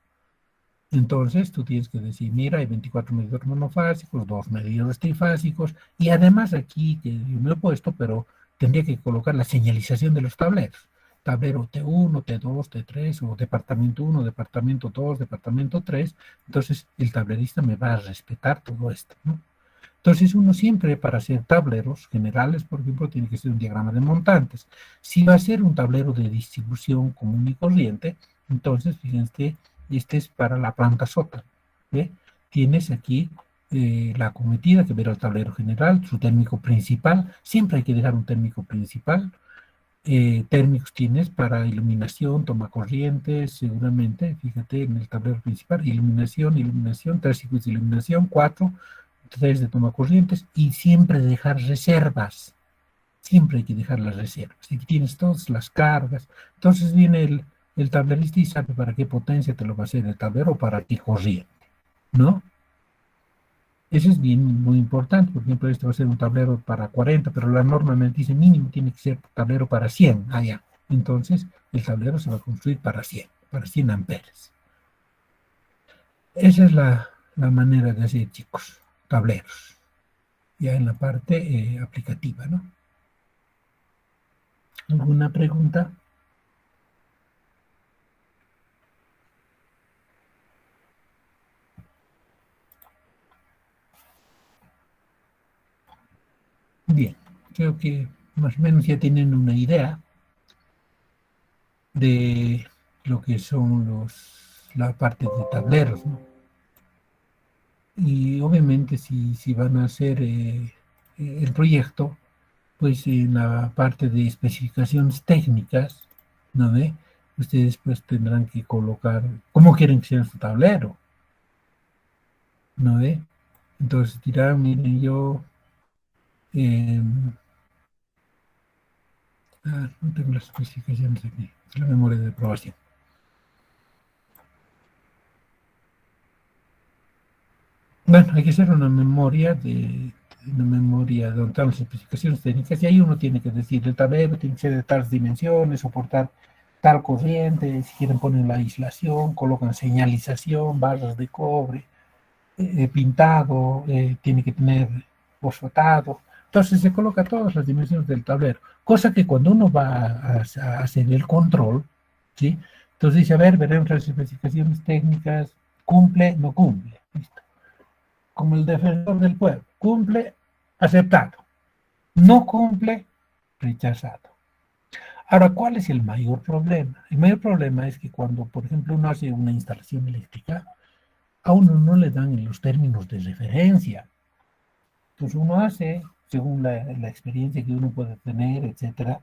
Entonces, tú tienes que decir, mira, hay 24 medidores monofásicos, 2 medidores trifásicos, y además aquí, que yo me he puesto, pero tendría que colocar la señalización de los tableros. Tablero T1, T2, T3, o departamento 1, departamento 2, departamento 3. Entonces, el tablerista me va a respetar todo esto, ¿no? Entonces, uno siempre, para hacer tableros generales, por ejemplo, tiene que ser un diagrama de montantes. Si va a ser un tablero de distribución común y corriente, entonces, fíjense, este es para la planta sótano, ¿ve? Tienes aquí la acometida que verá el tablero general, su térmico principal. Siempre hay que dejar un térmico principal. Térmicos tienes para iluminación, toma corrientes, seguramente, fíjate en el tablero principal, iluminación, 3 circuitos de iluminación, 4, 3 de toma corrientes, y siempre dejar reservas. Siempre hay que dejar las reservas. Aquí tienes todas las cargas. Entonces viene el tablerista y sabe para qué potencia te lo va a hacer el tablero o para qué corriente, ¿no? Eso es bien, muy importante. Por ejemplo, este va a ser un tablero para 40, pero la norma me dice mínimo tiene que ser tablero para 100 allá. Entonces, el tablero se va a construir para 100 amperes. Esa es la manera de hacer, chicos, tableros. Ya en la parte aplicativa, ¿no? ¿Alguna pregunta? Bien, creo que más o menos ya tienen una idea de lo que son la parte de tableros, ¿no? Y obviamente si van a hacer el proyecto, pues en la parte de especificaciones técnicas, ¿no ve? Ustedes pues tendrán que colocar cómo quieren que sea su tablero, ¿no ve? Entonces dirán, miren, yo no tengo las especificaciones aquí, es la memoria de aprobación. Bueno, hay que hacer una memoria donde están las especificaciones técnicas, y ahí uno tiene que decir, el tablero tiene que ser de tales dimensiones, soportar tal corriente, si quieren ponen la aislación, colocan señalización, barras de cobre, pintado, tiene que tener fosfatado. Entonces se coloca todas las dimensiones del tablero, cosa que cuando uno va a hacer el control, ¿sí? Entonces dice, a ver, veremos las especificaciones técnicas, cumple, no cumple, listo. Como el defensor del pueblo, cumple, aceptado, no cumple, rechazado. Ahora, ¿cuál es el mayor problema? El mayor problema es que cuando, por ejemplo, uno hace una instalación eléctrica, a uno no le dan los términos de referencia. Entonces uno hace, según la experiencia que uno puede tener, etcétera,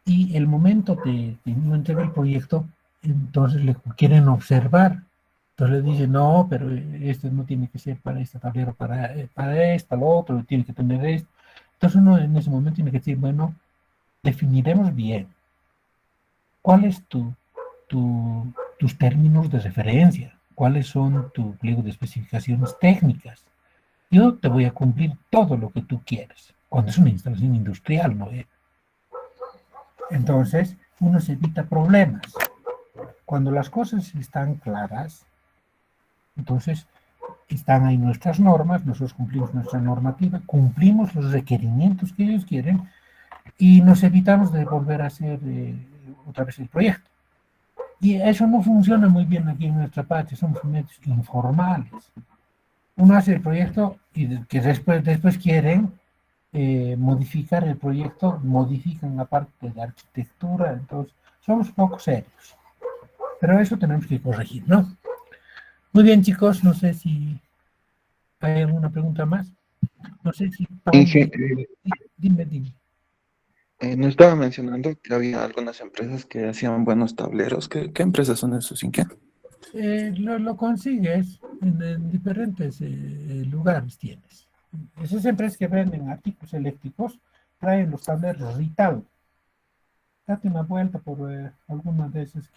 y el momento que uno entrega el proyecto, entonces le quieren observar. Entonces le dicen, no, pero este no tiene que ser para este tablero, para esto, lo otro, tiene que tener esto. Entonces uno en ese momento tiene que decir, bueno, definiremos bien cuál es tus términos de referencia, cuáles son tu pliego de especificaciones técnicas. Yo te voy a cumplir todo lo que tú quieres, cuando es una instalación industrial, ¿no? Entonces, uno se evita problemas. Cuando las cosas están claras, entonces están ahí nuestras normas, nosotros cumplimos nuestra normativa, cumplimos los requerimientos que ellos quieren y nos evitamos de volver a hacer otra vez el proyecto. Y eso no funciona muy bien aquí en nuestra parte, somos medios informales. Uno hace el proyecto y que después quieren modificar el proyecto, modifican la parte de arquitectura, entonces somos poco serios. Pero eso tenemos que corregir, ¿no? Muy bien, chicos, no sé si hay alguna pregunta más. No sé si... Dime. Nos estaba mencionando que había algunas empresas que hacían buenos tableros. ¿Qué empresas son esos, Inge? Lo consigues en diferentes lugares tienes. Esas empresas que venden artículos eléctricos traen los tableros Rital. Date una vuelta por algunas de esas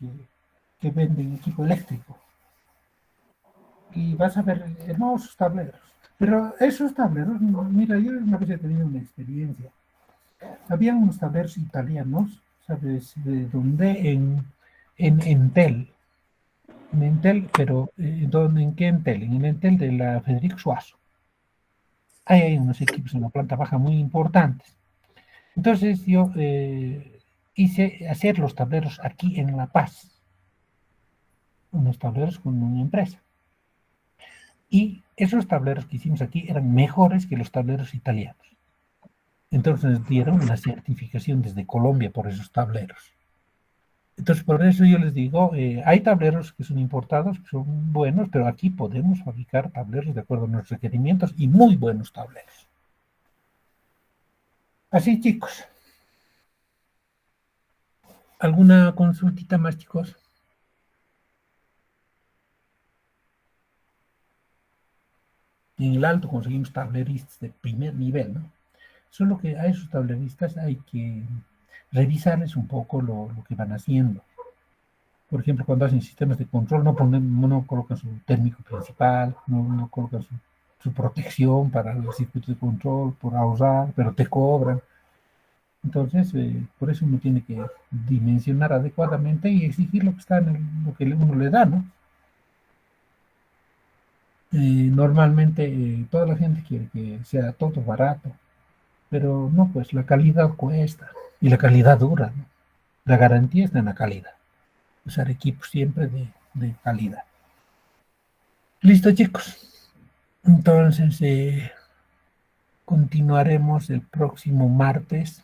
que venden equipo eléctrico. Y vas a ver hermosos tableros. Pero esos tableros, mira, yo una vez he tenido una experiencia. Había unos tableros italianos, ¿sabes de dónde? En Entel. En Entel, pero ¿en qué Entel? En el Entel de la Federico Suazo. Ahí hay unos equipos en la planta baja muy importantes. Entonces yo hice hacer los tableros aquí en La Paz, unos tableros con una empresa. Y esos tableros que hicimos aquí eran mejores que los tableros italianos. Entonces nos dieron una certificación desde Colombia por esos tableros. Entonces por eso yo les digo, hay tableros que son importados, que son buenos, pero aquí podemos fabricar tableros de acuerdo a nuestros requerimientos y muy buenos tableros. Así, chicos. ¿Alguna consultita más, chicos? En el alto conseguimos tableristas de primer nivel, ¿no? Solo que a esos tableristas hay que revisarles un poco lo que van haciendo. Por ejemplo, cuando hacen sistemas de control, no colocan su térmico principal, no colocan su protección para el circuito de control, por ahorrar, pero te cobran. Entonces, por eso uno tiene que dimensionar adecuadamente y exigir lo que está en lo que uno le da, ¿no? Normalmente toda la gente quiere que sea todo barato, pero no, pues la calidad cuesta y la calidad dura, ¿no? La garantía está en la calidad. Usar equipos siempre de calidad. Listo, chicos. Entonces, continuaremos el próximo martes.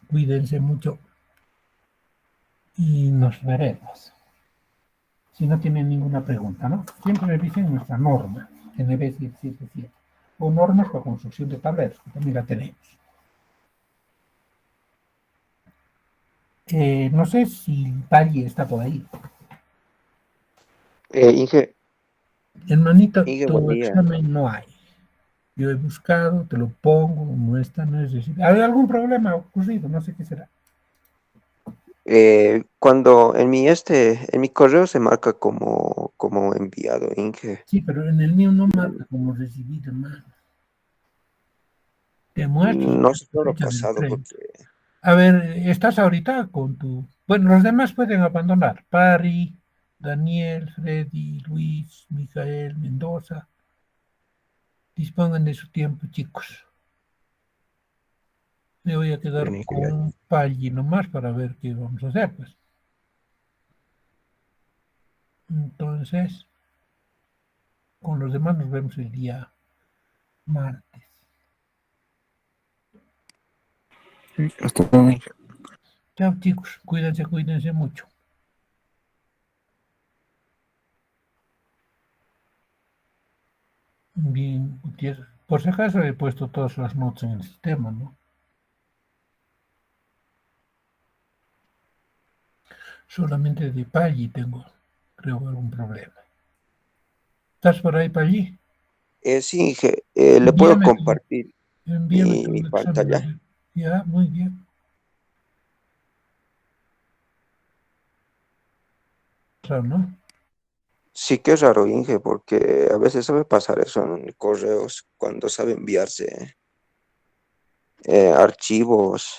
Cuídense mucho y nos veremos. Si no tienen ninguna pregunta, ¿no? Siempre revisen nuestra norma, NB 777, o normas para construcción de tableros, que también la tenemos. No sé si Pali está por ahí. Inge, Hermanito, buen tu día. examen no hay. Yo he buscado, te lo pongo, no está, no es recibido. ¿Hay algún problema ocurrido? No sé qué será. Cuando en mi correo se marca como enviado, Inge. Sí, pero en el mío no marca como recibido, hermano. Te muestro No sé qué la lo ha fecha del pasado 30. porque A ver, estás ahorita con tu... Bueno, los demás pueden abandonar. Pari, Daniel, Freddy, Luis, Mijael, Mendoza. Dispongan de su tiempo, chicos. Me voy a quedar con Pali nomás para ver qué vamos a hacer, pues. Entonces, con los demás nos vemos el día martes. Sí, hasta luego, Inge. Chao, chicos. Cuídense mucho. Bien, Gutiérrez. Por si acaso he puesto todas las notas en el sistema, ¿no? Solamente de Paggi tengo, creo, algún problema. ¿Estás por ahí, Paggi? sí, Inge, le puedo Envíame compartir tu mi examen. pantalla. Ya, muy bien. Claro, ¿no? Sí que es raro, Inge, porque a veces sabe pasar eso en correos cuando sabe enviarse archivos